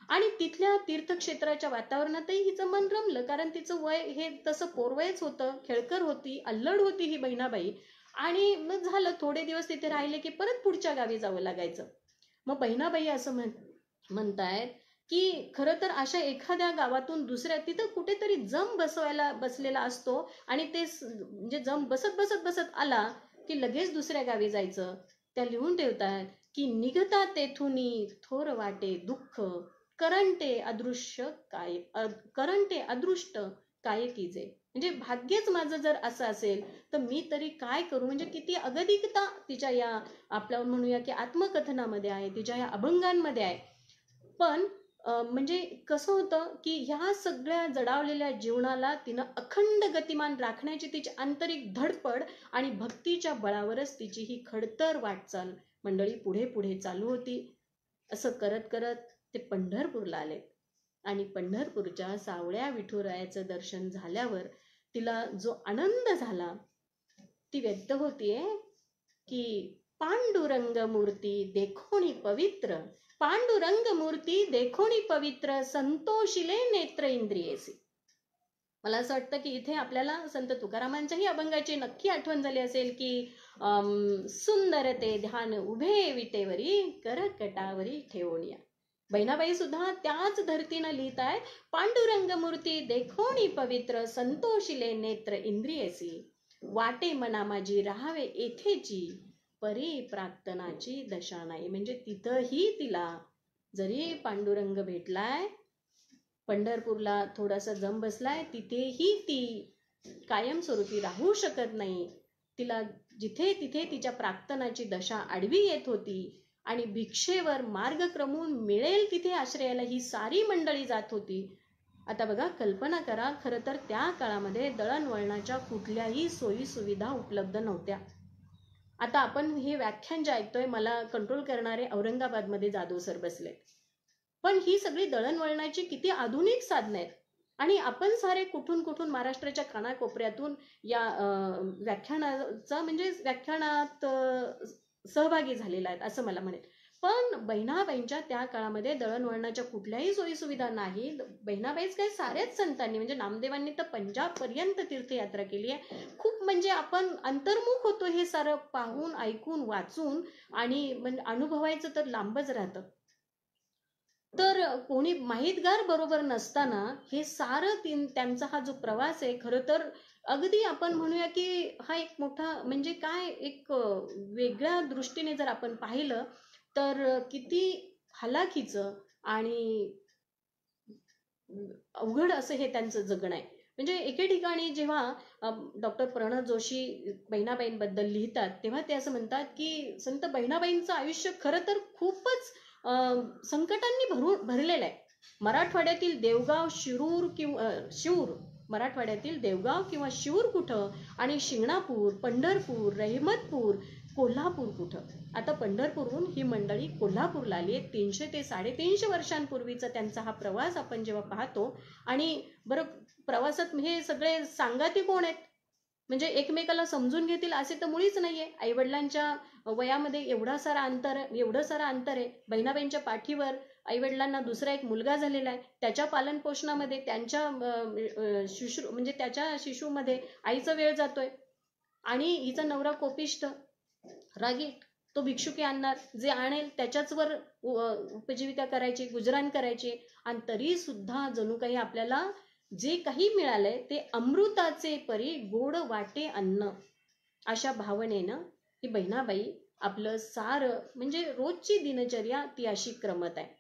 आणि तिथल्या तीर्थक्षेत्राच्या वातावरणातही हिचं मन रमलं. कारण तिचं वय हे तसं पोरवयच होतं, खेळकर होती, अल्लड होती ही बहिणाबाई. आणि मग झालं, थोडे दिवस तिथे राहिले की परत पुढच्या गावी जावं लागायचं. मग बहिणाबाई असं म्हणतायत की खरं तर अशा एखाद्या गावातून दुसऱ्या, तिथं कुठेतरी जम बसलेला असतो आणि ते म्हणजे जम बसत आला की लगेच दुसऱ्या गावी जायचं. त्या लिहून ठेवतात की निघता तेथुनी थोर वाटे दुःख, करंटे अदृष्ट काय कीजे. म्हणजे भाग्यच माझं जर असं असेल तर मी तरी काय करू. म्हणजे किती अगतिकता तिच्या या आपल्या म्हणूया की आत्मकथनामध्ये आहे, तिच्या या अभंगांमध्ये आहे. पण म्हणजे कसं होतं की ह्या सगळ्या जडावलेल्या जीवनाला तिनं अखंड गतिमान राखण्याची तिची आंतरिक धडपड आणि भक्तीच्या बळावरच तिची ही खडतर वाटचाल मंडळी पुढे पुढे चालू होती. असं करत करत ते पंढरपूरला आले आणि पंढरपूरच्या सावळ्या विठुरायाचं दर्शन झाल्यावर तिला जो आनंद झाला ती व्यक्त होतीये की पांडुरंग मूर्ती देखोनी पवित्र, पांडुरंग मूर्ती देखोनी पवित्र, संतोषिले नेत्र इंद्रियेसी. मला असं वाटतं की इथे आपल्याला संत तुकारामांच्याही अभंगाची नक्की आठवण झाली असेल की सुंदर ते ध्यान उभे विटेवरी, करकटावरी ठेवूनिया. बहिणाबाई सुद्धा त्याच धर्तीनं लिहित आहेत, पांडुरंग मूर्ती देखोनी पवित्र, संतोषिले नेत्र इंद्रियसी, वाटे मना माझी राहावे येथेची, परी प्राक्तनाची दशा नाही. म्हणजे तिथंही तिला जरी पांडुरंग भेटलाय, पंढरपूरला थोडासा जम बसलाय, तिथेही ती कायमस्वरूपी राहू शकत नाही. तिला जिथे तिथे तिच्या प्राक्तनाची दशा आडवी येत होती आणि भिक्षेवर मार्ग क्रमून मिळेल तिथे आश्रयाला ही सारी मंडळी जात होती. आता बघा, कल्पना करा, खरं तर त्या काळामध्ये दळणवळणाच्या कुठल्याही सोयी सुविधा उपलब्ध नव्हत्या. आता आपण हे व्याख्यान जे ऐकतोय, मला कंट्रोल करणारे औरंगाबादमध्ये जाधव सर बसले, पण ही सगळी दळणवळणाची किती आधुनिक साधनं आहेत. आणि आपण सारे कुठून कुठून महाराष्ट्राच्या कानाकोपऱ्यातून या व्याख्यानात सहभागी झालेला आहेत असं मला म्हणेल. पण बहिणाबाईंच्या त्या काळामध्ये दळणवळणाच्या कुठल्याही सोयी सुविधा नाही. बहिणाबाईच काय, साऱ्याच संतांनी, म्हणजे नामदेवांनी तर पंजाब पर्यंत तीर्थयात्रा केली आहे. खूप म्हणजे आपण अंतर्मुख होतो हे सारं पाहून, ऐकून, वाचून, आणि म्हणजे अनुभवायचं तर लांबच राहतं. तर कोणी माहितगार बरोबर नसताना हे सारं त्यांचा हा जो प्रवास आहे, खरं तर अगदी आपण म्हणूया की हा एक मोठा, म्हणजे काय, एक वेगळ्या दृष्टीने जर आपण पाहिलं तर किती हलाखीचं आणि अवघड असं हे त्यांचं जगणं आहे. म्हणजे एके ठिकाणी जेव्हा डॉक्टर प्रणव जोशी बहिणाबाईंबद्दल लिहितात, तेव्हा ते असं म्हणतात की संत बहिणाबाईंचं आयुष्य खरं तर खूपच संकटांनी भरलेलं आहे. मराठवाड्यातील देवगाव, शिरूर, मराठवाड्यातील देवगाव किंवा शिरूर कुठं, आणि शिंगणापूर, पंढरपूर, रहमतपूर, कोल्हापूर कुठं. आता पंढरपूरहून ही मंडळी कोल्हापूरला आली आहे. 300 ते 350 वर्षांपूर्वीचा त्यांचा हा प्रवास आपण जेव्हा पाहतो, आणि बरं, प्रवासात हे सगळे सांगाती कोण आहेत, म्हणजे एकमेकाला समजून घेतील असे तर मुळीच नाहीये. आईवडिलांच्या वयामध्ये एवढं सारं अंतर आहे. बहिणाबाईंच्या पाठीवर आईवडिलांना दुसरा एक मुलगा झालेला आहे. त्याच्या पालनपोषणामध्ये, त्यांच्या त्याच्या शिशूमध्ये आईचा वेळ जातोय, आणि हिचा नवरा कोपिष्ट, रागीट, तो भिक्षुकी आणणार, जे आणेल त्याच्याचवर उपजीविका करायची, गुजराण करायची. आणि तरी सुद्धा जणू काही आपल्याला जे काही मिळालंय ते अमृताचे परी गोड वाटे अन्न, अशा भावनेनं ही बहिणाबाई आपलं सारं, म्हणजे रोजची दिनचर्या ती अशी क्रमत आहे.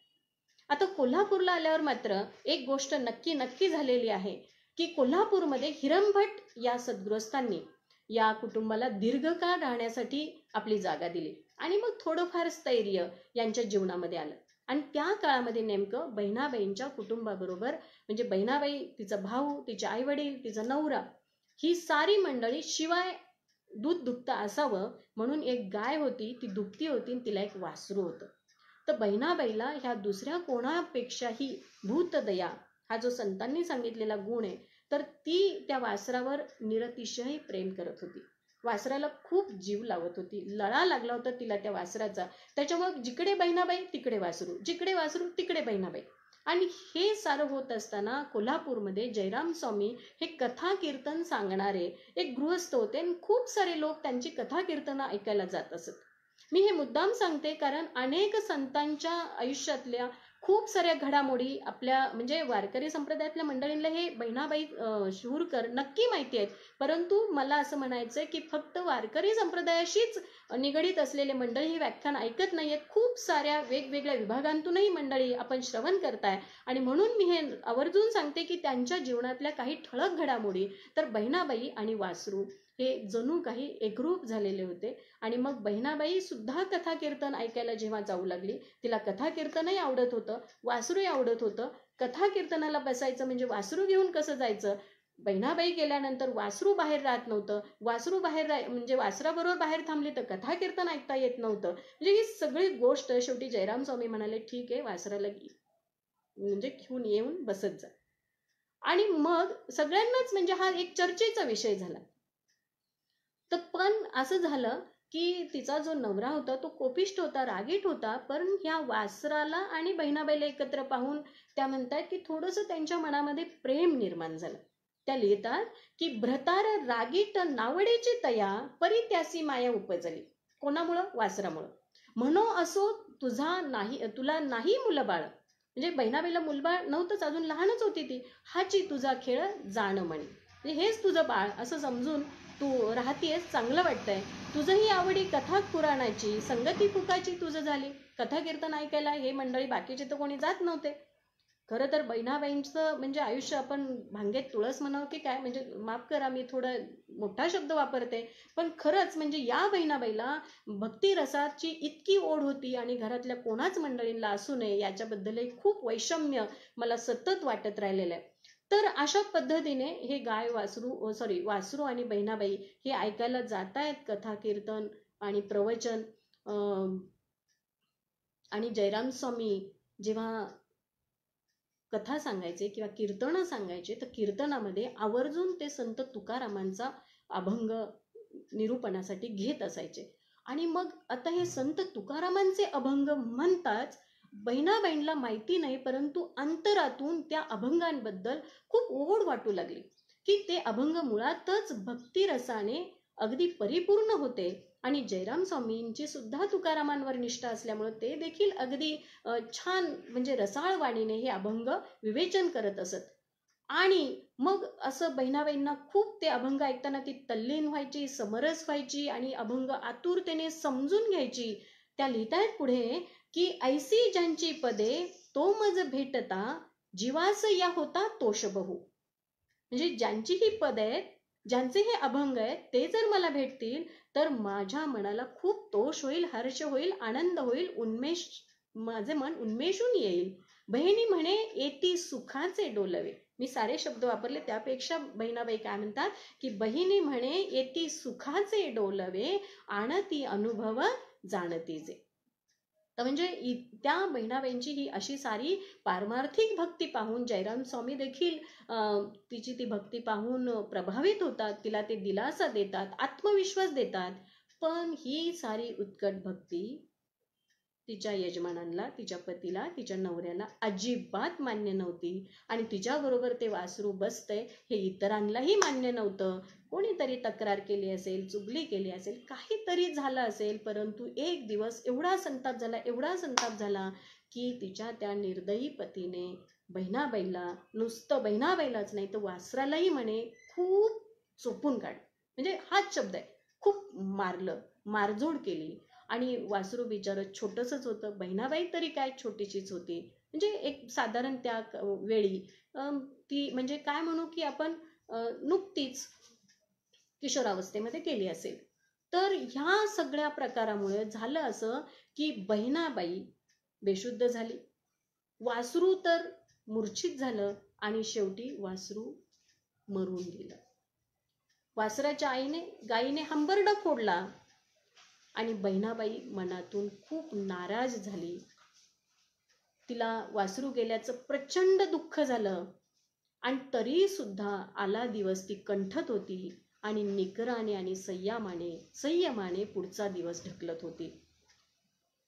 आता कोल्हापूरला आल्यावर मात्र एक गोष्ट नक्की झालेली आहे की कोल्हापूरमध्ये हिरमभट या सद्गृहस्थांनी या कुटुंबाला दीर्घकाळ राहण्यासाठी आपली जागा दिली, आणि मग थोडंफार स्थैर्य यांच्या जीवनामध्ये आलं. आणि त्या काळामध्ये नेमकं बहिणाबाईंच्या कुटुंबाबरोबर, म्हणजे बहिणाबाई, तिचा भाऊ, तिचे आई वडील, तिचा नवरा, ही सारी मंडळी, शिवाय दूध दुभतं असावं म्हणून एक गाय होती, ती दुभती होती, आणि तिला एक वासरू होतं. तर बहिणाबाईला ह्या दुसऱ्या कोणापेक्षाही भूतदया हा जो संतांनी सांगितलेला गुण आहे, तर ती त्या वासरावर निरतिशय प्रेम करत होती. वासराला खूप जीव लावत होती. लळा लागला होता तिला त्या वासराचा. त्याच्यामुळे जिकडे बहिणाबाई तिकडे वासरू, जिकडे वासरू तिकडे बहिणाबाई. आणि हे सारं होत असताना कोल्हापूरमध्ये जयराम स्वामी हे कथा कीर्तन सांगणारे एक गृहस्थ होते, आणि खूप सारे लोक त्यांची कथा कीर्तन ऐकायला जात असत. मी हे मुद्दाम सांगते कारण अनेक संतांच्या आयुष्यातल्या खूप साऱ्या घडामोडी आपल्या, म्हणजे वारकरी संप्रदायातल्या मंडळींना हे बहिणाबाई शिरूरकर नक्की माहिती आहेत. परंतु मला असं म्हणायचंय की फक्त वारकरी संप्रदायाशीच निगडीत असलेले मंडळी हे व्याख्यान ऐकत नाहीयेत. खूप साऱ्या वेगवेगळ्या विभागांतूनही मंडळी आपण श्रवण करताय, आणि म्हणून मी हे आवर्जून सांगते की त्यांच्या जीवनातल्या काही ठळक घडामोडी, तर बहिणाबाई आणि वासरू हे जणू काही एकरूप झालेले होते. आणि मग बहिणाबाई सुद्धा कथा कीर्तन ऐकायला जेव्हा जाऊ लागली, तिला कथा कीर्तनही आवडत होतं, वासरूही आवडत होतं. कथा कीर्तनाला बसायचं म्हणजे वासरू घेऊन कसं जायचं, बहिणाबाई गेल्यानंतर वासरू बाहेर राहत नव्हतं, वासरू म्हणजे वासराबरोबर बाहेर थांबली तर कथा कीर्तन ऐकता येत नव्हतं. म्हणजे ही सगळी गोष्ट शेवटी जयराम स्वामी म्हणाले, ठीक आहे, वासराला म्हणजे घेऊन येऊन बसत जा. आणि मग सगळ्यांनाच म्हणजे हा एक चर्चेचा विषय झाला. तर पण असं झालं की तिचा जो नवरा होता तो कोपिष्ट होता, रागीट होता, पण ह्या वासराला आणि बहिणाबाईला एकत्र पाहून त्या म्हणतात की थोडंसं त्यांच्या मनामध्ये प्रेम निर्माण झालं. त्या लिहितात की भ्रतार रागीट नावडीची तया परी त्यासी माया उपजली. कोणामुळं? वासरामुळं. म्हणो असो तुला नाही मुलबाळ, म्हणजे बहिणाबाईला मुलबाळ नव्हतंच, अजून लहानच होती ती. हाची तुझा खेळ जाण म्हणे, म्हणजे हेच तुझं बाळ असं समजून तू राहतीयस, चांगलं वाटतंय. तुझंही आवडी कथा पुराणाची, संगती फुकाची तुझं झाली. कथा कीर्तन ऐकायला हे मंडळी बाकीचे तर कोणी जात नव्हते. खरं तर बहिणाबाईंचं म्हणजे आयुष्य आपण भांगेत तुळस म्हणावं की काय, म्हणजे माफ करा मी थोडा मोठा शब्द वापरते, पण खरंच म्हणजे या बहिणाबाईला भक्ती रसाची इतकी ओढ होती आणि घरातल्या कोणाच मंडळींना असू नये याच्याबद्दलही खूप वैषम्य मला सतत वाटत राहिलेलं आहे. तर अशा पद्धतीने हे गाय वासरू आणि बहिणाबाई हे ऐकायला जात आहेत, कथा कीर्तन आणि प्रवचन. आणि जयराम स्वामी जेव्हा कथा सांगायचे किंवा कीर्तनं सांगायचे तर कीर्तनामध्ये आवर्जून ते संत तुकारामांचा अभंग निरूपणासाठी घेत असायचे. आणि मग आता हे संत तुकारामांचे अभंग म्हणताच बहिणाबाईंना माहिती नाही, परंतु अंतरातून त्या अभंगांबद्दल खूप ओढ वाटू लागली की ते अभंग मुळातच भक्तिरसाने अगदी परिपूर्ण होते. आणि जयराम स्वामींची सुद्धा तुकारामांवर निष्ठा असल्यामुळे ते देखील अगदी छान म्हणजे रसाळ वाणीने हे अभंग विवेचन करत असत. आणि मग असं बहिणाबाईंना खूप ते अभंग ऐकताना ती तल्लीन व्हायची, समरस व्हायची आणि अभंग आतुरतेने समजून घ्यायची. त्या लिहितायत पुढे की ऐसी ज्यांची पदे तो मज भेटता जीवास या होता तोष बहु. म्हणजे ज्यांची ही पद आहेत, ज्यांचे हे अभंग आहेत, ते जर मला भेटतील तर माझ्या मनाला खूप तोष होईल, हर्ष होईल, आनंद होईल, माझे मन उन्मेषून येईल. बहिणी म्हणे येती सुखाचे डोलवे. मी सारे शब्द वापरले, त्यापेक्षा बहिणाबाई काय म्हणतात की बहिणी म्हणे येती सुखाचे डोलवे आणती अनुभव जाणती जे. तर म्हणजे त्या बहिणाबाईंची ही अशी सारी पारमार्थिक भक्ती पाहून जयराम स्वामी देखील तिची ती भक्ती पाहून प्रभावित होतात, तिला ते दिलासा देतात, आत्मविश्वास देतात. पण ही सारी उत्कट भक्ती तिच्या यजमानांना, तिच्या पतीला, तिच्या नवऱ्याला अजिबात मान्य नव्हती. आणि तिच्याबरोबर ते वासरू बसतंय हे इतरांनाही मान्य नव्हतं. कोणीतरी तक्रार केली असेल, चुगली केली असेल, काहीतरी झालं असेल. परंतु एक दिवस एवढा संताप झाला की तिच्या त्या निर्दयी पतीने बहिणाबाईला, नुसतं बहिणाबाईलाच नाही तर वासरालाही म्हणे खूप चोपून काढ, म्हणजे हाच शब्द आहे, खूप मारलं, मारझोड केली. आणि वासरू बिचारं छोटंसंच होतं, बहिणाबाई तरी काय छोटीशीच होती. म्हणजे एक साधारण त्या वेळी ती म्हणजे काय म्हणू की आपण नुकतीच किशोरावस्थेमध्ये गेली असेल. तर ह्या सगळ्या प्रकारामुळे झालं असं की बहिणाबाई बेशुद्ध झाली, वासरू तर मूर्छित झालं आणि शेवटी वासरू मरून गेलं. वासराच्या गायीने हंबरडा फोडला आणि बहिणाबाई मनातून खूप नाराज झाली. तिला वासरू गेल्याचं प्रचंड दुःख झालं आणि तरी सुद्धा आला दिवस ती कंठत होती आणि निकराने आणि संयमाने पुढचा दिवस ढकलत होती.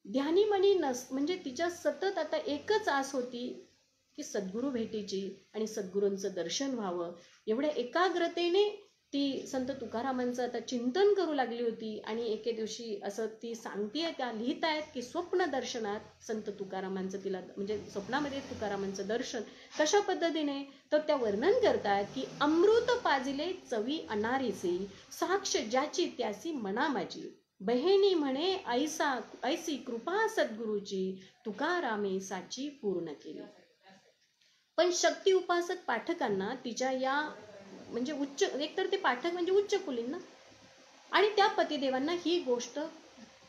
ध्यानीमनी म्हणजे तिच्या सतत आता एकच आस होती की सद्गुरू भेटीची आणि सद्गुरूंचं दर्शन व्हावं. एवढ्या एकाग्रतेने ती संत तुकारामांचं आता चिंतन करू लागली होती. आणि एके दिवशी असं ती सांगतेय, त्या लिहितायत की स्वप्न दर्शनात संत तुकारामांचं तिला म्हणजे स्वप्नामध्ये तुकारामांचं दर्शन कशा पद्धतीने, तर त्या वर्णन करतात की अमृत पाजिले चवी अनारीसी साक्ष ज्याची त्यासी मना माझी. बहिणी म्हणे ऐसी कृपा सद्गुरूची तुकारामे साची पूर्ण केली. पण शक्ती उपासक पाठकांना तिच्या या म्हणजे एकतर ते पाठक म्हणजे उच्च कुलीन ना, आणि त्या पतिदेवांना ही गोष्ट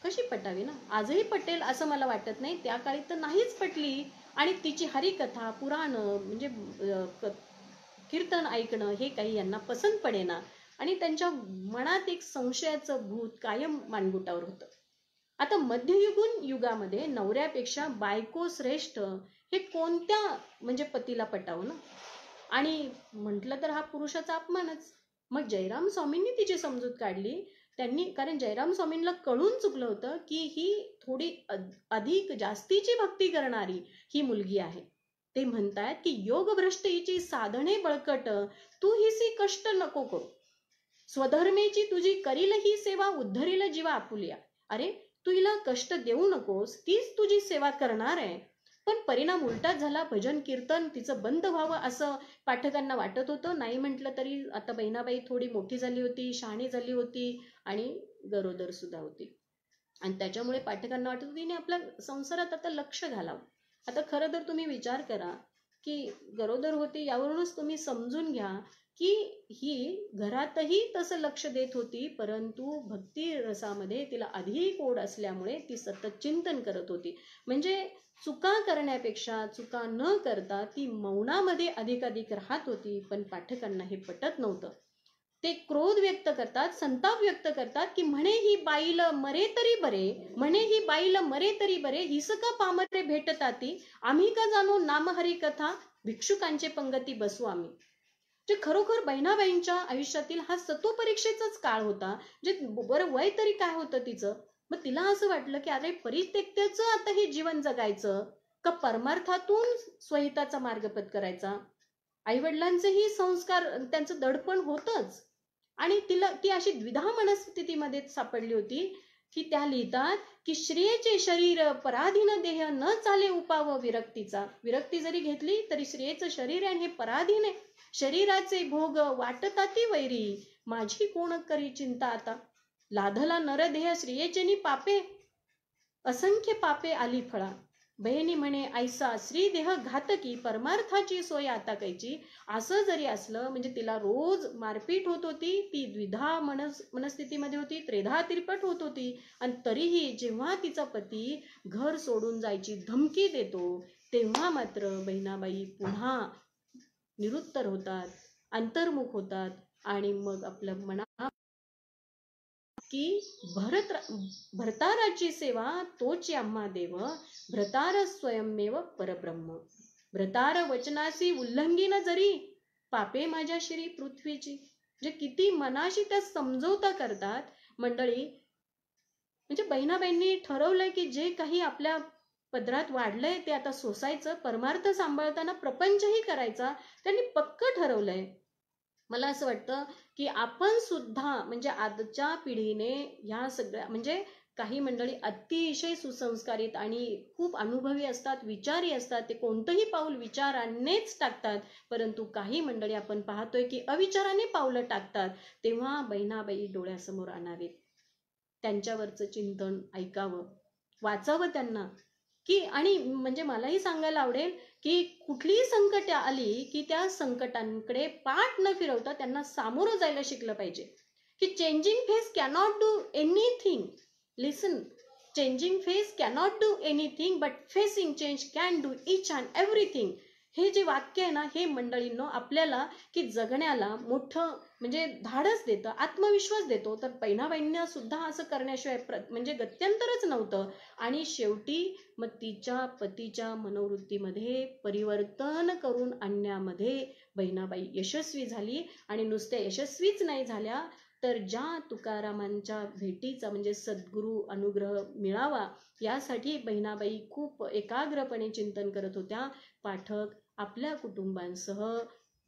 कशी पटावी ना, आजही पटेल असं मला वाटत नाही, त्या काळी तर नाहीच पटली. आणि तिची हरिकथा, पुराण म्हणजे कीर्तन ऐकणं हे काही यांना पसंत पडेना आणि त्यांच्या मनात एक संशयाचं भूत कायम मानगुटावर होतं. आता मध्ययुगीन युगामध्ये नवऱ्यापेक्षा बायको श्रेष्ठ हे कोणत्या म्हणजे पतीला पटावं ना, आणि म्हटलं तर हा पुरुषाचा अपमानच. मग जयराम स्वामींनी तिची समजूत काढली त्यांनी, कारण जयराम स्वामींना कळून चुकलं होतं की ही थोडी अधिक जास्तीची भक्ती करणारी ही मुलगी आहे. ते म्हणतात की योगभ्रष्ट हिची साधने बळकट, तू हिसी कष्ट नको करू, स्वधर्मेची तुझी करील ही सेवा, उद्धरील जीवा आपुलिया. अरे तू हिला कष्ट देऊ नकोस, तीच तुझी सेवा करणार आहे. पण परिणाम उलटाच झाला. भजन कीर्तन तिचं बंद व्हावं असं पाठकांना वाटत होतं. नाही म्हटलं तरी आता बहिणाबाई थोडी मोठी झाली होती, शहाणी झाली होती आणि गरोदर सुद्धा होती. आणि त्याच्यामुळे पाठकांना वाटत होती तिने आपल्या संसारात आता लक्ष घालावं. आता खरं तर तुम्ही विचार करा की गरोदर होती, यावरूनच तुम्ही समजून घ्या की ही घरातही तसं लक्ष देत होती, परंतु भक्ती रसामध्ये तिला अधिक ओढ असल्यामुळे ती सतत चिंतन करत होती. म्हणजे चुका करण्यापेक्षा चुका न करता ती मौनामध्ये अधिकाधिक राहत होती. पण पाठकांना हे पटत नव्हतं. ते क्रोध व्यक्त करतात, संताप व्यक्त करतात की म्हणे ही बाईल मरे तरी बरे, म्हणे ही बाईल मरे तरी बरे, हिस का पामरे भेटताती, आम्ही का जाणू नामहरी कथा, भिक्षुकांचे पंगती बसू आम्ही. जे खरोखर बहिणाबाईंच्या आयुष्यातील हा सत्वपरीक्षेचाच काळ होता. जे बरं वय तरी काय होतं तिचं, मग तिला असं वाटलं की अरे परित्यक्त्याचं आता हे जीवन जगायचं का परमार्थातून स्वहिताचा मार्ग पत्करायचा. आई वडिलांचेही संस्कार, त्यांचं दडपण होतच. आणि ती अशी द्विधा मनस्थितीमध्ये सापडली होती की त्या लिहितात की श्रियेचे शरीर पराधीन देह न चाले उपाव विरक्तीचा. विरक्ती जरी घेतली तरी श्रियेचं शरीर आहे हे पराधीन आहे. शरीराचे भोग वाटताती वैरी, माझी कोण करी चिंता आता. लाधला नरदेह श्रियेचेनी पापे, असंख्य पापे आली फळा. बहिणी म्हणे ऐसा श्रीदेह घातकी, परमार्थाची सोय आता कैची. असं जरी असलं म्हणजे तिला रोज मारपीट होत होती, ती द्विधा मनस्थितीमध्ये होती, त्रेधा तिरपट होत होती. आणि तरीही जेव्हा तिचा पती घर सोडून जायची धमकी देतो, तेव्हा मात्र बहिणाबाई पुन्हा निरुत्तर होतात, अंतर्मुख होतात. आणि मग आपलं मना की भरताराची सेवा तोची आम्हा देव, भ्रतार स्वयंमेव परब्रह्म. भ्रतार वचनासी उल्लंघीन जरी, पापे माझ्या श्री पृथ्वीची. जे किती मनाशी त्या समजवता करतात मंडळी. म्हणजे बहिणाबाईंनी ठरवलंय की जे काही आपल्या पदरात वाढलंय ते आता सोसायचं, परमार्थ सांभाळताना प्रपंचही करायचा त्यांनी पक्क ठरवलंय. मला असं वाटतं की आपण सुद्धा म्हणजे आजच्या पिढीने ह्या सगळ्या, म्हणजे काही मंडळी अतिशय सुसंस्कारित आणि खूप अनुभवी असतात, विचारी असतात, ते कोणतंही पाऊल विचारानेच टाकतात. परंतु काही मंडळी आपण पाहतोय की अविचाराने पावलं टाकतात. तेव्हा बहिणाबाई डोळ्यासमोर आणावेत, त्यांच्यावरचं चिंतन ऐकावं, वाचावं त्यांना. की आणि म्हणजे मलाही सांगायला आवडेल की कुठलीही संकट आली की त्या संकटांकडे पाठ न फिरवता त्यांना सामोरं जायला शिकलं पाहिजे. की changing face cannot do anything, listen, changing face cannot do anything but facing change can do each and everything. हे जे वाक्य आहे ना, हे मंडळींनो आपल्याला की जगण्याला मोठं म्हणजे धाडस देतं, आत्मविश्वास देतो. तर बहिणाबाईंना सुद्धा असं करण्याशिवाय म्हणजे गत्यंतरच नव्हतं. आणि शेवटी मग तिच्या पतीच्या मनोवृत्तीमध्ये परिवर्तन करून आणण्यामध्ये बहिणाबाई यशस्वी झाली. आणि नुसत्या यशस्वीच नाही झाल्या, तर ज्या तुकारामांच्या भेटीचा म्हणजे सद्गुरू अनुग्रह मिळावा यासाठी बहिणाबाई खूप एकाग्रपणे चिंतन करत होत्या. पाठक आपल्या कुटुंबांसह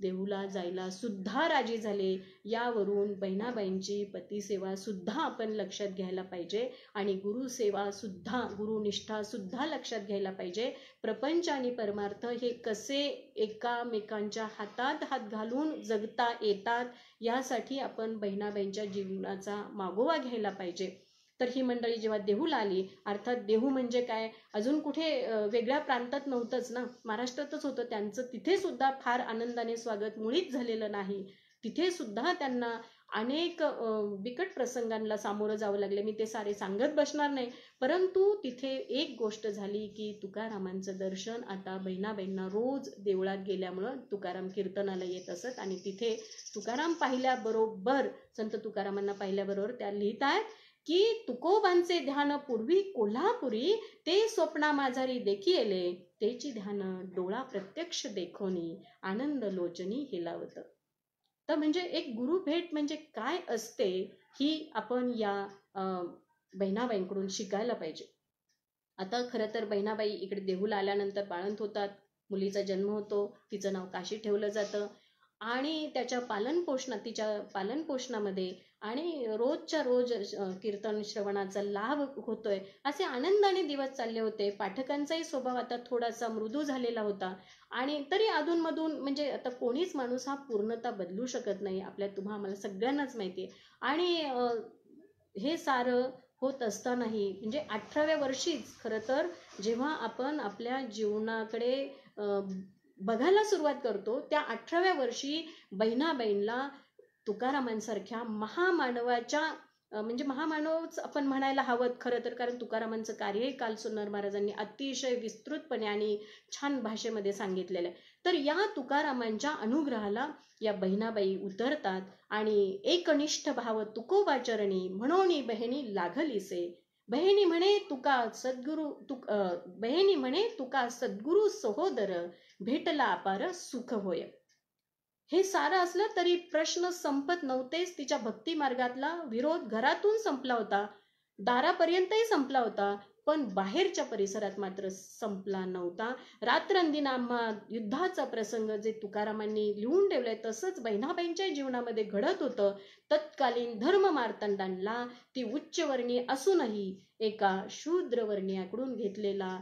देहूला जायला सुद्धा राजी झाले. यावरून बहिणाबाईंची पतीसेवा सुद्धा आपण लक्षात घ्यायला पाहिजे आणि गुरुसेवा सुद्धा, गुरुनिष्ठा सुद्धा लक्षात घ्यायला पाहिजे. प्रपंच आणि परमार्थ हे कसे एकामेकांच्या हातात हात घालून जगता येतात यासाठी आपण बहिणाबाईंच्या जीवनाचा मागोवा घ्यायला पाहिजे. तर ही मंडळी जेव्हा देहूला आली, अर्थात देहू म्हणजे काय, अजून कुठे वेगळ्या प्रांतात नव्हतंच ना, महाराष्ट्रातच होतं त्यांचं. तिथे सुद्धा फार आनंदाने स्वागत मुळीच झालेलं नाही. तिथे सुद्धा त्यांना अनेक बिकट प्रसंगांना सामोरं जावं लागले. मी ते सारे सांगत बसणार नाही. परंतु तिथे एक गोष्ट झाली की तुकारामांचं दर्शन आता बहिणाबाईंना रोज देवळात गेल्यामुळं तुकाराम कीर्तनाला येत असत. आणि तिथे तुकाराम पाहिल्याबरोबर, संत तुकारामांना पाहिल्याबरोबर त्या लिहितात की तुकोबांचे ध्यान पूर्वी कोल्हापुरी, ते स्वप्ना माझारी देखी येले, तेची ध्यान डोळा प्रत्यक्ष देखोनी, आनंद लोचनी हेलावत. तर म्हणजे एक गुरु भेट म्हणजे काय असते ही आपण या बहिणाबाईंकडून शिकायला पाहिजे. आता खरं तर बहिणाबाई इकडे देहूला आल्यानंतर बाळंत होतात, मुलीचा जन्म होतो, तिचं नाव काशी ठेवलं जातं. आणि त्याच्या तिच्या पालनपोषणामध्ये आणि रोजच्या रोज कीर्तन श्रवणाचा लाभ होतोय, असे आनंदाने दिवस चालले होते. पाठकांचाही स्वभाव आता थोडासा मृदू झालेला होता. आणि तरी अधूनमधून म्हणजे आता कोणीच माणूस हा पूर्णतः बदलू शकत नाही, आम्हाला सगळ्यांनाच माहिती आहे. आणि हे सारं होत असतानाही म्हणजे 18व्या वर्षीच खरं तर जेव्हा आपण आपल्या जीवनाकडे बघायला सुरुवात करतो, त्या 18व्या वर्षी बहिणाबाईंना तुकारामांसारख्या महामानवाच्या म्हणजे महामानवच आपण म्हणायला हवं खरं तर, कारण तुकारामांचं कार्यही काल सोनार महाराजांनी अतिशय विस्तृतपणे आणि छान भाषेमध्ये सांगितलेलं आहे. तर या तुकारामांच्या अनुग्रहाला या बहिणाबाई उतरतात आणि एकनिष्ठ भाव तुकोबाचरणी म्हणोनी बहिणी लागलीसे. बहिणी म्हणे तुका सद्गुरु सहोदर भेटला अपार सुख होय. हे सारं असलं तरी प्रश्न संपत नव्हतेच. तिच्या भक्ती मार्गातला विरोध घरातून संपला होता, दारापर्यंतही संपला होता, पण बाहेरच्या परिसरात मात्र संपला नव्हता. रात्रंदिनाम्हा युद्धाचा प्रसंग जे तुकारामांनी लिहून ठेवलंय तसंच बहिणाबाईंच्या जीवनामध्ये घडत होतं. तत्कालीन धर्म मार्तंडांना ती उच्चवर्णीय असूनही एका शूद्रवर्णीयाकडून घेतलेला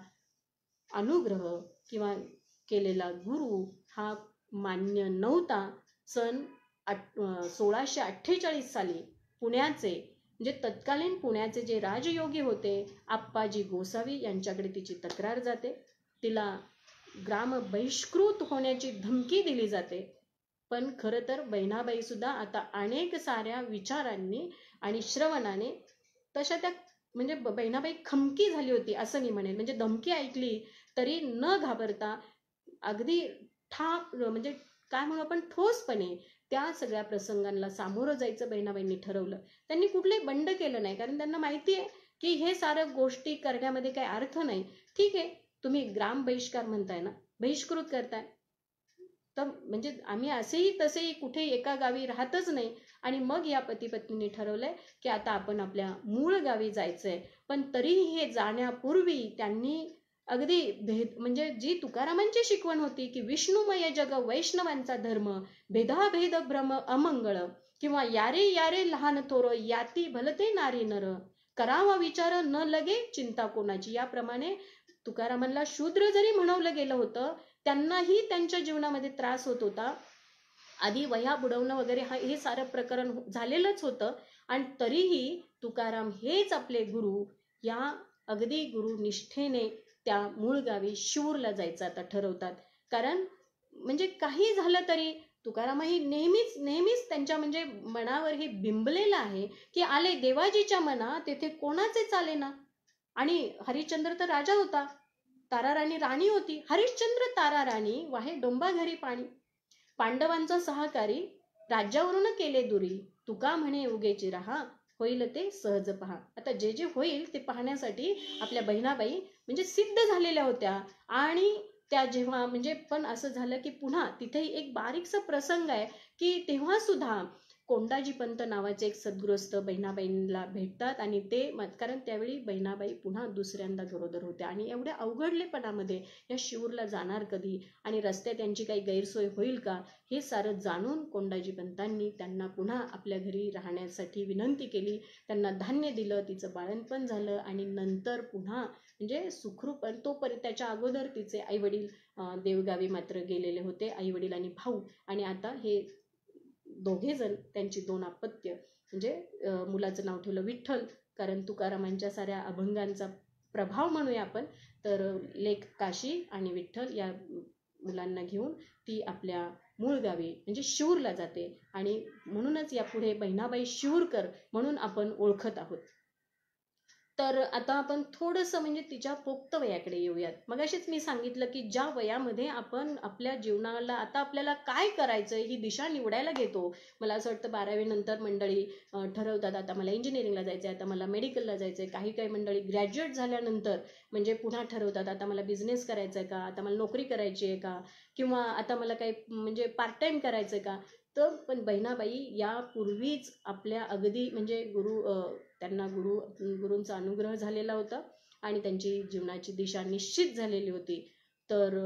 अनुग्रह किंवा केलेला गुरु हा मान्य नव्हता. सन 1648 साली पुण्याचे म्हणजे तत्कालीन पुण्याचे जे राजयोगी होते आप्पाजी गोसावी यांच्याकडे तिची तक्रार जाते. तिला ग्राम बहिष्कृत होण्याची धमकी दिली जाते. पण खरं तर बहिणाबाई सुद्धा आता अनेक साऱ्या विचारांनी आणि श्रवणाने तशा त्या म्हणजे बहिणाबाई खमकी झाली होती असं मी म्हणेन. म्हणजे धमकी ऐकली तरी न घाबरता अगदी म्हणजे काय म्हणू आपण ठोसपणे त्या सगळ्या प्रसंगांना सामोरं जायचं बहिणाबाईंनी ठरवलं. त्यांनी कुठलंही बंड केलं नाही, कारण त्यांना माहिती आहे की हे सारं गोष्टी करण्यामध्ये काही अर्थ नाही. ठीक आहे, तुम्ही ग्राम बहिष्कार म्हणताय ना, बहिष्कृत करताय तर म्हणजे आम्ही असेही तसेही कुठे एका गावी राहतच नाही. आणि मग या पती पत्नींनी ठरवलंय की आता आपण आपल्या मूळ गावी जायचंय. पण तरीही हे जाण्यापूर्वी त्यांनी अगदी म्हणजे जी तुकारामांची शिकवण होती की विष्णुमय जग वैष्णवांचा धर्म, भेदाभेद भ्रम अमंगळ किंवा यारे यारे लहान थोर याती भलते नारी नर, करावा विचार न लगे चिंता कोणाची. याप्रमाणे तुकारामांना शूद्र जरी म्हणवलं गेलं होतं, त्यांनाही त्यांच्या जीवनामध्ये त्रास होत होता. आधी वह्या बुडवणं वगैरे हे सारं प्रकरण झालेलंच होतं. आणि तरीही तुकाराम हेच आपले गुरु या अगदी गुरु निष्ठेने त्या मूळ गावी शिवूरला जायचं आता ठरवतात. कारण म्हणजे काही झालं तरी तुकारामही नेहमीच त्यांच्या म्हणजे मनावर हे बिंबलेलं आहे की आले देवाजीच्या मना तेथे कोणाचे चालेना. आणि हरिश्चंद्र तर राजा होता, ताराराणी राणी होती. हरिश्चंद्र ताराराणी वाहे डोंबा घरी पाणी, पांडवांचा सहकारी राज्यावरून केले दुरी, तुका म्हणे उगेची राहा होईल ते सहज पहा. आता जे जे होईल ते पाहण्यासाठी आपल्या बहिणाबाई म्हणजे सिद्ध झालेल्या होत्या. आणि त्या जेव्हा म्हणजे पण असं झालं की पुन्हा तिथेही एक बारीकसा प्रसंग आहे की तेव्हा सुद्धा कोंडाजी पंत नावाचे एक सद्गृहस्थ बहिणाबाईंना भेटतात. आणि ते कारण त्यावेळी बहिणाबाई पुन्हा दुसऱ्यांदा गरोदर होत्या आणि एवढ्या अवघडलेपणामध्ये या शिवूरला जाणार कधी आणि रस्त्यात त्यांची काही गैरसोय होईल का हे सारं जाणून कोंडाजी पंतांनी त्यांना पुन्हा आपल्या घरी राहण्यासाठी विनंती केली. त्यांना धान्य दिलं, तिचं बाळंतपण झालं आणि नंतर पुन्हा म्हणजे सुखरूप. त्याच्या अगोदर तिचे आई वडील देवगावी मात्र गेलेले होते, आई वडील आणि भाऊ. आणि आता हे दोघे जण त्यांची 2 अपत्य म्हणजे मुलाचं नाव ठेवलं विठ्ठल, कारण तुकारामांच्या साऱ्या अभंगांचा प्रभाव म्हणूया आपण. तर लेक काशी आणि विठ्ठल या मुलांना घेऊन ती आपल्या मूळ गावी म्हणजे शिवूरला जाते. आणि म्हणूनच यापुढे बहिणाबाई शिवूरकर म्हणून आपण ओळखत आहोत. तर आता आपण थोडंसं म्हणजे तिच्या पोक्त वयाकडे येऊयात. मगाशीच मी सांगितलं की ज्या वयामध्ये आपण आपल्या जीवनाला आता आपल्याला काय करायचं ही दिशा निवडायला घेतो. मला असं वाटतं 12वी नंतर मंडळी ठरवतात आता मला इंजिनिअरिंगला जायचं आहे, आता मला मेडिकलला जायचं आहे. काही मंडळी ग्रॅज्युएट झाल्यानंतर म्हणजे पुन्हा ठरवतात आता मला बिझनेस करायचा आहे का, आता मला नोकरी करायची आहे का, किंवा आता मला काही म्हणजे पार्ट टाइम करायचं आहे का. तर पण बहिणाबाई यापूर्वीच आपल्या अगदी म्हणजे त्यांना गुरूंचा अनुग्रह झालेला होता आणि त्यांची जीवनाची दिशा निश्चित झालेली होती. तर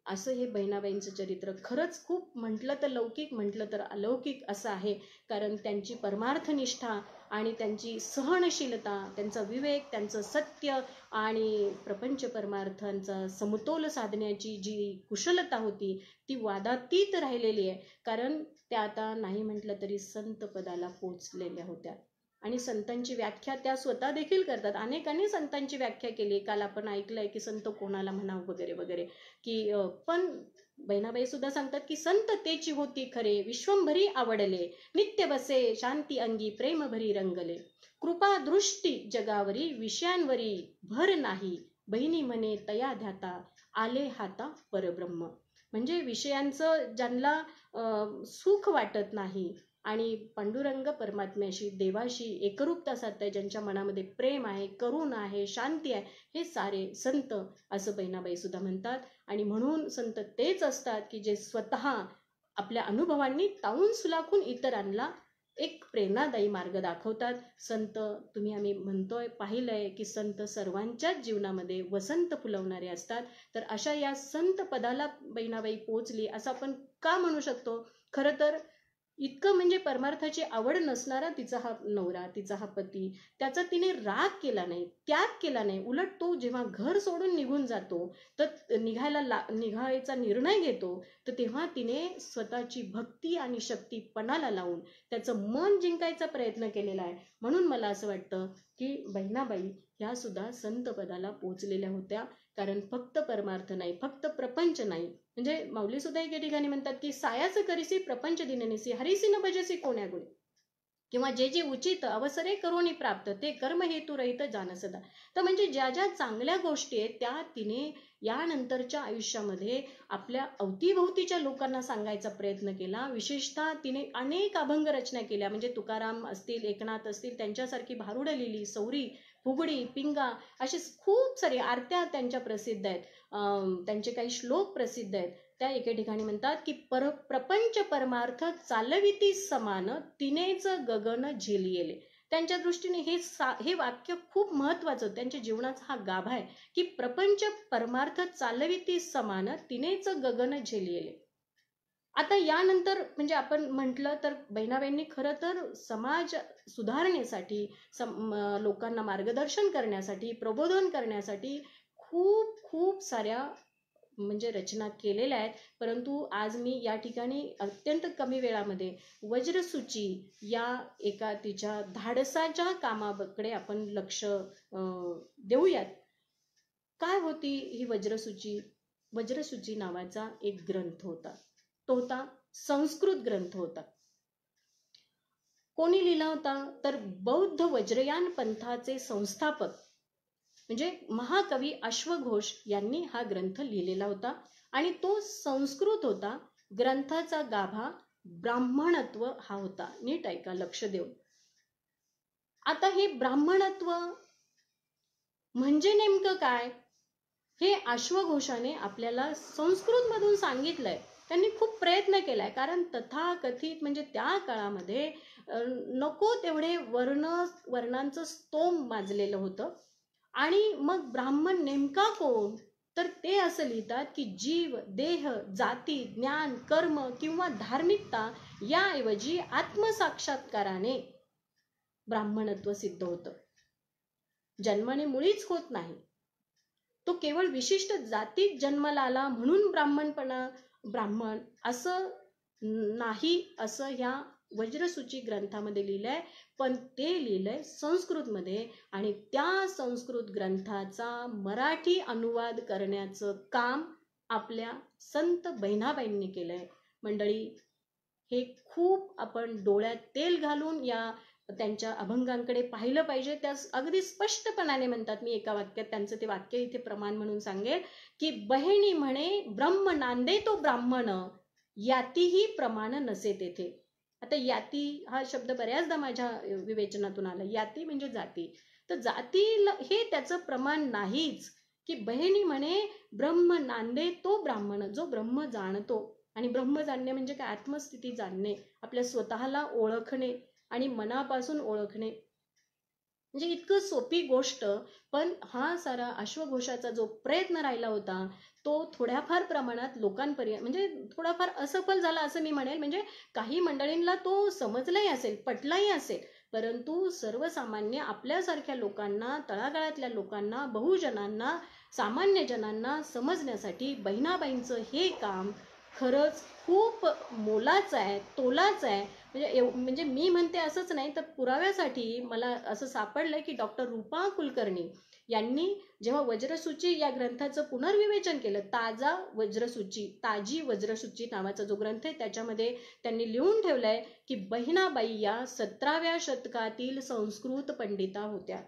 असं हे बहिणाबाईंचं चरित्र खरंच खूप म्हटलं तर लौकिक म्हटलं तर अलौकिक असं आहे. कारण त्यांची परमार्थनिष्ठा आणि त्यांची सहनशीलता, त्यांचा विवेक, त्यांचं सत्य आणि प्रपंच परमार्थांचा समतोल साधण्याची जी कुशलता होती ती वादातीत राहिलेली आहे. कारण त्या आता नाही म्हटलं तरी संत पदाला पोचलेल्या होत्या. आणि संतांची व्याख्या त्या स्वतः देखील करतात. अनेकांनी संतांची व्याख्या केली. काल आपण ऐकलंय की संत कोणाला म्हणावं वगैरे वगैरे, की पण बहिणाबाई सुद्धा सांगतात की संत तेची होती खरे, विश्वंभरी आवडले, नित्य बसे शांती अंगी, प्रेम भरी रंगले, कृपा दृष्टी जगावरी, विषयांवरी भर नाही, बहिणी म्हणे तया ध्याता, आले हाता परब्रह्म. म्हणजे विषयांचं ज्यांना सुख वाटत नाही आणि पांडुरंग परमात्म्याशी, देवाशी एकरूपता साधताय, ज्यांच्या मनामध्ये प्रेम आहे, करुणा आहे, शांती आहे, हे सारे संत असं बहिणाबाई सुद्धा म्हणतात. आणि म्हणून संत तेच असतात की जे स्वतः आपल्या अनुभवांनी तावून सुलाखून इतरांना एक प्रेरणादायी मार्ग दाखवतात. संत तुम्ही आम्ही म्हणतोय, पाहिलंय की संत सर्वांच्याच जीवनामध्ये वसंत फुलवणारे असतात. तर अशा या संत पदाला बहिणाबाई पोचली असं आपण का म्हणू शकतो? खरं तर इतकं म्हणजे परमार्थाची आवड नसणारा तिचा हा नवरा, तिचा हा पती, त्याचा तिने राग केला नाही, त्याग केला नाही. उलट तो जेव्हा घर सोडून निघून जातो, तर निघायचा निर्णय घेतो, तर तेव्हा तिने स्वतःची भक्ती आणि शक्ती पणाला लावून त्याचं मन जिंकायचा प्रयत्न केलेला आहे. म्हणून मला असं वाटतं की बहिणाबाई ह्या सुद्धा संत पदाला पोचलेल्या होत्या. कारण फक्त परमार्थ नाही, फक्त प्रपंच नाही. म्हणजे माऊली सुद्धा एके ठिकाणी म्हणतात की सायाचं करीसी प्रपंच दिननिसी, हरिसी न भजसी कोण्या गुणी, किंवा जे जे उचित अवसरे करोनी प्राप्त, ते कर्म हेतू रहित जाण सदा. तर म्हणजे ज्या ज्या चांगल्या गोष्टी आहेत त्या तिने यानंतरच्या आयुष्यामध्ये आपल्या अवतीभोवतीच्या लोकांना सांगायचा प्रयत्न केला. विशेषतः तिने अनेक अभंग रचना केल्या. म्हणजे तुकाराम असतील, एकनाथ असतील, त्यांच्यासारखी भारुडं लिहिली, सौरी, फुगडी, पिंगा, असे खूप सारे आरत्या त्यांच्या प्रसिद्ध आहेत. त्यांचे काही श्लोक प्रसिद्ध आहेत. त्या एके ठिकाणी म्हणतात की प्रपंच परमार्थ चालविती समान, तिनेच गगन झेलियेले. त्यांच्या दृष्टीने हे वाक्य खूप महत्वाचं, त्यांच्या जीवनाचा हा गाभा आहे की प्रपंच परमार्थ चालविती समान, तिनेच गगन झेलियेले. आता यानंतर म्हणजे आपण म्हटलं तर बहिणाबाईंनी खरं तर समाज सुधारण्यासाठी, लोकांना मार्गदर्शन करण्यासाठी, प्रबोधन करण्यासाठी खूप खूप साऱ्या म्हणजे रचना केलेल्या आहेत. परंतु आज मी या ठिकाणी अत्यंत कमी वेळामध्ये वज्रसूची या एका तिच्या धाडसाच्या कामाकडे आपण लक्ष देऊयात. काय होती ही वज्रसूची? वज्रसूची नावाचा एक ग्रंथ होता. तो होता संस्कृत ग्रंथ होता. कोणी लिहिला होता? तर बौद्ध वज्रयान पंथाचे संस्थापक म्हणजे महाकवी अश्वघोष यांनी हा ग्रंथ लिहिलेला होता आणि तो संस्कृत होता. ग्रंथाचा गाभा ब्राह्मणत्व हा होता. नीट ऐका लक्ष देऊन. आता हे ब्राह्मणत्व म्हणजे नेमकं काय हे अश्वघोषाने आपल्याला संस्कृत मधून सांगितलंय. त्यांनी खूप प्रयत्न केलाय, कारण तथाकथित म्हणजे त्या काळामध्ये नको तेवढे वर्णांचं स्तोम माजलेलं होतं. आणि मग ब्राह्मण नेमका कोण? तर ते असं लिहितात की जीव, देह, जाती, ज्ञान, कर्म किंवा धार्मिकता याऐवजी आत्मसाक्षात्काराने ब्राह्मणत्व सिद्ध होतं. जन्माने मुळीच होत नाही. तो केवळ विशिष्ट जातीत जन्माला आला म्हणून ब्राह्मण असं नाही, असं ह्या वज्रसूची ग्रंथामध्ये लिहिलंय. पण ते लिहिलंय संस्कृतमध्ये आणि त्या संस्कृत ग्रंथाचा मराठी अनुवाद करण्याचं काम आपल्या संत बहिणाबाईंनी केलंय. मंडळी, हे खूप आपण डोळ्यात तेल घालून या त्यांच्या अभंगांकडे पाहिलं पाहिजे. त्या अगदी स्पष्टपणाने म्हणतात. मी एका वाक्यात त्यांचं ते वाक्य इथे प्रमाण म्हणून सांगेल की बहिणी म्हणे ब्रह्म नांदे तो ब्राह्मण, यातीही प्रमाण नसे तेथे. आता याती हा शब्द बऱ्याचदा माझ्या विवेचनातून आला. याती म्हणजे जाती. तर जाती हे त्याचं प्रमाण नाहीच. की बहिणी म्हणे ब्रह्म नांदे तो ब्राह्मण, जो ब्रह्म जाणतो. आणि ब्रह्म जाणणे म्हणजे काय? आत्मस्थिती जाणणे, आपल्या स्वतःला ओळखणे आणि मनापासून ओळखणे. म्हणजे इतकं सोपी गोष्ट. पण हा सारा अश्वघोषाचा जो प्रयत्न राहिला होता तो थोड्याफार प्रमाणात लोकांपर्यंत म्हणजे थोडाफार असफल झाला असं मी म्हणेल. म्हणजे काही मंडळींना तो समजलाही असेल, पटलाही असेल, परंतु सर्वसामान्य आपल्यासारख्या लोकांना, तळागाळातल्या लोकांना, बहुजनांना, सामान्य जनांना समजण्यासाठी बहिणाबाईंचं हे काम खरंच खूप मोलाचा आहे, तोलाचा आहे. म्हणजे मी म्हणते असंच नाही, तर पुराव्यासाठी मला असं सापडलंय की डॉक्टर रूपा कुलकर्णी यांनी जेव्हा वज्रसूची या ग्रंथाचं पुनर्विवेचन केलं, ताजी वज्रसूची नावाचा जो ग्रंथ आहे त्याच्यामध्ये त्यांनी लिहून ठेवलंय की बहिणाबाई या 17व्या शतकातील संस्कृत पंडिता होत्या.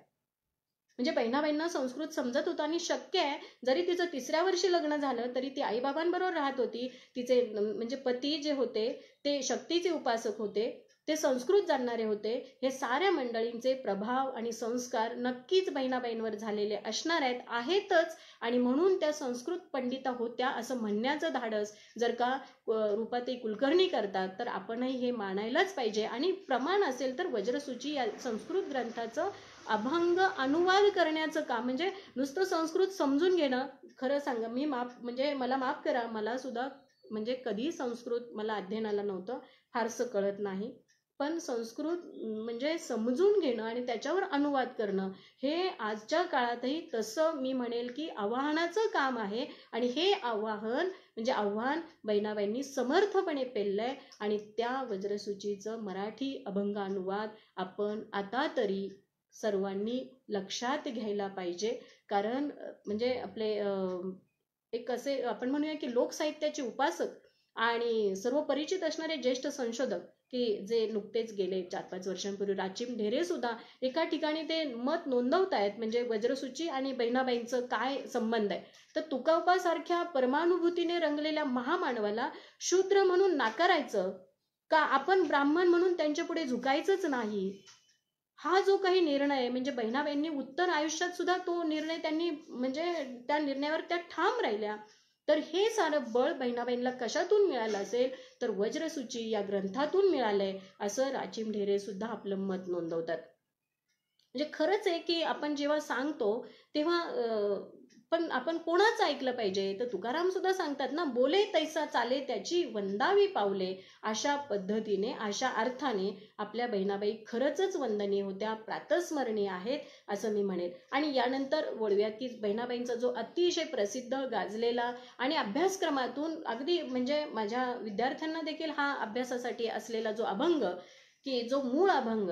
म्हणजे बहिणाबाईंना संस्कृत समजत होतं आणि शक्य आहे जरी तिचं 3ऱ्या वर्षी लग्न झालं तरी ती आईबाबांबरोबर राहत होती. तिचे म्हणजे पती जे होते ते शक्तीचे उपासक होते, ते संस्कृत जाणणारे होते. हे साऱ्या मंडळींचे प्रभाव आणि संस्कार नक्कीच बहिणाबाईंवर झालेले असणार आहेतच. आणि म्हणून त्या संस्कृत पंडिता होत्या असं म्हणण्याचं धाडस जर का रूपाताई कुलकर्णी करतात तर आपणही हे मानायलाच पाहिजे. आणि प्रमाण असेल तर वज्रसूची या संस्कृत ग्रंथाचं अभंग अनुवाद करण्याचं काम, म्हणजे नुसतं संस्कृत समजून घेणं. खरं सांगा, म्हणजे मला माफ करा, मला सुद्धा म्हणजे कधी संस्कृत मला अध्ययनाला नव्हतं, फारसं कळत नाही. पण संस्कृत म्हणजे समजून घेणं आणि त्याच्यावर अनुवाद करणं हे आजच्या काळातही तसं मी म्हणेल की आव्हानाचं काम आहे. आणि हे आव्हान बहिणाबाईंनी समर्थपणे पेललंय. आणि त्या वज्रसूचीचं मराठी अभंग अनुवाद आपण आता तरी सर्वांनी लक्षात घ्यायला पाहिजे. कारण म्हणजे आपले एक असे आपण म्हणूया की लोकसाहित्याचे उपासक आणि सर्व परिचित असणारे ज्येष्ठ संशोधक की जे नुकतेच गेले 4-5 वर्षांपूर्वी राचिम ढेरे सुद्धा एका ठिकाणी ते मत नोंदवतायत, म्हणजे वज्रसूची आणि बहिणाबाईंचं काय संबंध आहे. तर तुकोबासारख्या परमानुभूतीने रंगलेल्या महामानवाला शूद्र म्हणून नाकारायचं का, आपण ब्राह्मण म्हणून त्यांच्या पुढे झुकायचंच नाही, हा जो काही निर्णय आहे, म्हणजे बहिणाबाईंनी उत्तर आयुष्यात सुद्धा तो निर्णय त्यांनी म्हणजे त्या निर्णयावर त्या ठाम राहिल्या. तर हे सारं बळ बहिणाबाईंना कशातून मिळालं असेल तर वज्रसूची या ग्रंथातून मिळालंय असं राचिम ढेरे सुद्धा आपलं मत नोंदवतात. म्हणजे खरंच आहे की आपण जेव्हा सांगतो तेव्हा पण आपण कोणाचं ऐकलं पाहिजे, तर तुकाराम सुद्धा सांगतात ना, बोले तैसा चाले त्याची वंदावी पावले. अशा पद्धतीने अशा अर्थाने आपल्या बहिणाबाई खरंच वंदनीय होत्या, प्रातस्मरणीय आहेत असं मी म्हणेन. आणि यानंतर वळूयात की बहिणाबाईंचा जो अतिशय प्रसिद्ध गाजलेला आणि अभ्यासक्रमातून अगदी म्हणजे माझ्या विद्यार्थ्यांना देखील हा अभ्यासासाठी असलेला जो अभंग की जो मूळ अभंग,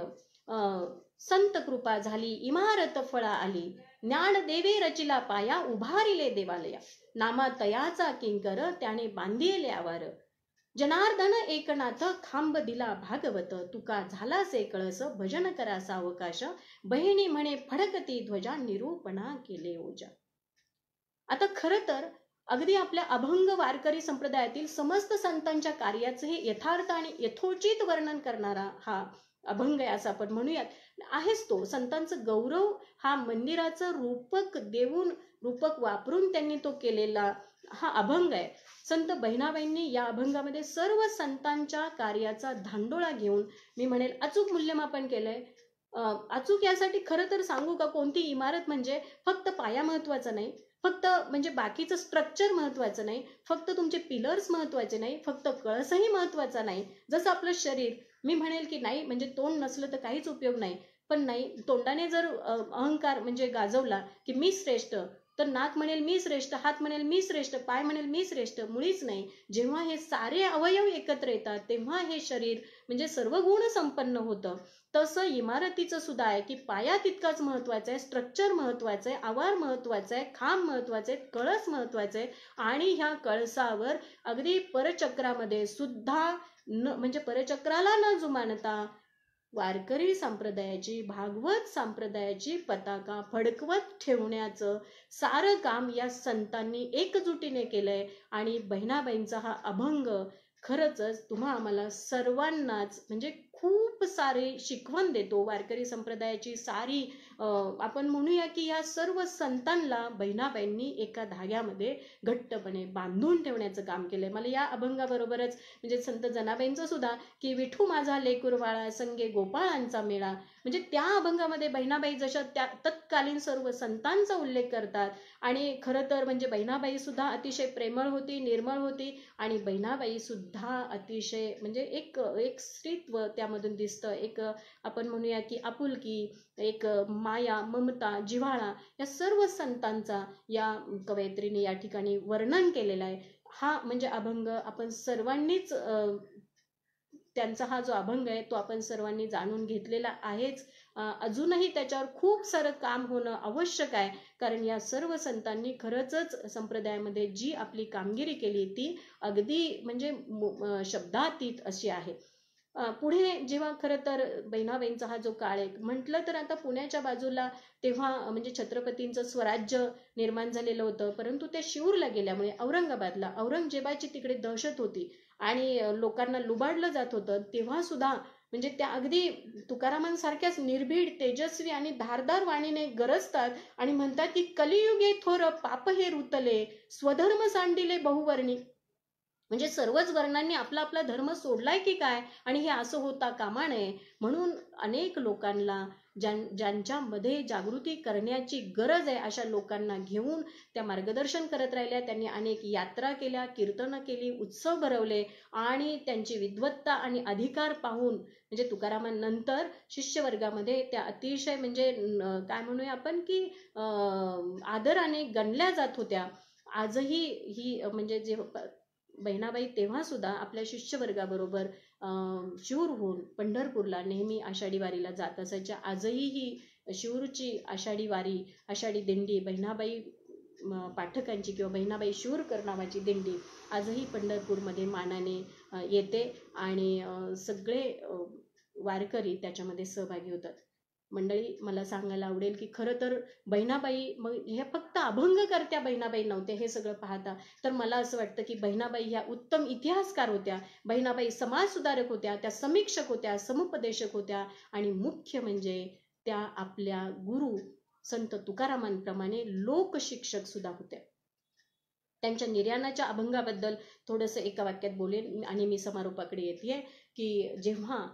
संत कृपा झाली इमारत फळा आली, ज्ञान देवे रचिला पाया उभारिले देवालया, नामा तयाचा किंकर त्याने बांधिले आवार, जनार्दन एकनाथ खांब दिला भागवत, तुका झाला से कळस भजन करा सावकाश, बहिणी म्हणे फडकती ध्वजा निरूपणा केले ओजा. आता खरं तर अगदी आपल्या अभंग वारकरी संप्रदायातील समस्त संतांच्या कार्याचे हे यथार्थ आणि यथोचित वर्णन करणारा हा अभंग आहे असं आपण म्हणूयात. आहेच तो संतांचं गौरव हा मंदिराचं रूपक वापरून त्यांनी तो केलेला हा अभंग आहे. संत बहिणाबाईंनी या अभंगामध्ये सर्व संतांच्या कार्याचा धांडोळा घेऊन मी म्हणेल अचूक मूल्यमापन केलंय. अचूक यासाठी खरं तर सांगू का, कोणती इमारत म्हणजे फक्त पाया महत्वाचा नाही, फक्त म्हणजे बाकीचं स्ट्रक्चर महत्वाचं नाही, फक्त तुमचे पिलर्स महत्वाचे नाही, फक्त कळसही महत्वाचा नाही. जसं आपलं शरीर, मी म्हणेल की नाही म्हणजे तोंड नसलं तर काहीच उपयोग नाही, पण नाही तोंडाने जर अहंकार म्हणजे गाजवला की मी श्रेष्ठ, तर नाक म्हणेल मी श्रेष्ठ, हात म्हणेल मी श्रेष्ठ, पाय म्हणेल मी श्रेष्ठ, मुळीच नाही. जेव्हा हे सारे अवयव एकत्र येतात तेव्हा हे शरीर म्हणजे सर्व गुण संपन्न होतं. तसं इमारतीचं सुद्धा आहे की पाया तितकाच महत्वाचा आहे, स्ट्रक्चर महत्वाचं आहे, आवार महत्वाचा आहे, खांब महत्वाचे आहेत, कळस महत्वाचे आहे. आणि ह्या कळसावर अगदी परचक्रामध्ये सुद्धा म्हणजे परचक्राला न जुमानता वारकरी संप्रदायाची, भागवत संप्रदायाची पताका फडकवत ठेवण्याचं सारं काम या संतांनी एकजुटीने केलंय. आणि बहिणाबाईंचा हा अभंग खरंच तुम्हा आम्हाला सर्वांनाच म्हणजे खूप सारे शिकवण देतो. वारकरी संप्रदायाची सारी आपण म्हणूया की या सर्व संतांना बहिणाबाईंनी एका धाग्यामध्ये घट्टपणे बांधून ठेवण्याचं काम केलंय. मला या अभंगाबरोबरच म्हणजे संत जनाबाईंचं सुद्धा की विठू माझा लेकुरवाळा संगे गोपाळांचा मेळा, म्हणजे त्या अभंगामध्ये बहिणाबाई जशा त्या तत्कालीन सर्व संतांचा उल्लेख करतात. आणि खरं तर म्हणजे बहिणाबाई सुद्धा अतिशय प्रेमळ होती, निर्मळ होती. आणि बहिणाबाई सुद्धा अतिशय म्हणजे एक स्त्रीत्व त्यामधून दिसतं, एक आपण म्हणूया की आपुलकी, एक माया, ममता, जिव्हाळा या सर्व संतांचा या कवयित्रीने या ठिकाणी वर्णन केलेलं आहे. हा म्हणजे अभंग आपण सर्वांनीच त्यांचा हा जो अभंग आहे तो आपण सर्वांनी जाणून घेतलेला आहेच. अजूनही त्याच्यावर खूप सारं काम होणं आवश्यक आहे, कारण या सर्व संतांनी खरंच संप्रदायामध्ये जी आपली कामगिरी केली ती अगदी म्हणजे शब्दातीत अशी आहे. पुढे जेव्हा खरं तर बहिणाबाईंचा हा जो काळ आहे म्हटलं तर आता पुण्याच्या बाजूला तेव्हा म्हणजे छत्रपतींचं स्वराज्य निर्माण झालेलं होतं, परंतु ते शिरूरला गेल्यामुळे औरंगाबादला औरंगजेबाची तिकडे दहशत होती आणि लोकांना लुबाडलं जात होतं. तेव्हा सुद्धा म्हणजे त्या अगदी तुकारामांसारख्याच निर्भीड, तेजस्वी आणि धारदार वाणीने गरजतात आणि म्हणतात की कलियुगे थोर पाप हे रुतले, स्वधर्म सांडिले बहुवर्णी. म्हणजे सर्वच वर्णांनी आपला आपला धर्म सोडलाय की काय, आणि हे असं होता कामा नये. म्हणून अनेक लोकांना ज्यांच्यामध्ये जागृती करण्याची गरज आहे अशा लोकांना घेऊन त्या मार्गदर्शन करत राहिल्या. त्यांनी अनेक यात्रा केल्या, कीर्तनं केली, उत्सव भरवले आणि त्यांची विद्वत्ता आणि अधिकार पाहून म्हणजे तुकारामांनंतर शिष्यवर्गामध्ये त्या अतिशय म्हणजे काय म्हणूया आपण की आदराने गणल्या जात होत्या. आजही ही म्हणजे जे बहिणाबाई तेव्हा सुद्धा आपल्या शिष्यवर्गाबरोबर शिरूरहून पंढरपूरला नेहमी आषाढी वारीला जात असायच्या. आजही ही शिरूरची आषाढी वारी, आषाढी दिंडी, बहिणाबाई पाठकांची किंवा बहिणाबाई शिरूरकर नावाची दिंडी आजही पंढरपूरमध्ये मानाने येते आणि सगळे वारकरी त्याच्यामध्ये सहभागी होतात. मंडळी, मला सांगायला आवडेल की खरं तर बहिणाबाई मग हे फक्त अभंगकर्त्या बहिणाबाई नव्हते हे सगळं पाहता, तर मला असं वाटतं की बहिणाबाई ह्या उत्तम इतिहासकार होत्या, बहिणाबाई समाज सुधारक होत्या, त्या समीक्षक होत्या, समुपदेशक होत्या आणि मुख्य म्हणजे त्या आपल्या गुरु संत तुकारामांप्रमाणे लोकशिक्षक सुद्धा होत्या. त्यांच्या निर्याणाच्या अभंगाबद्दल थोडंसं एका वाक्यात बोलेन आणि मी समारोपाकडे येते की जेव्हा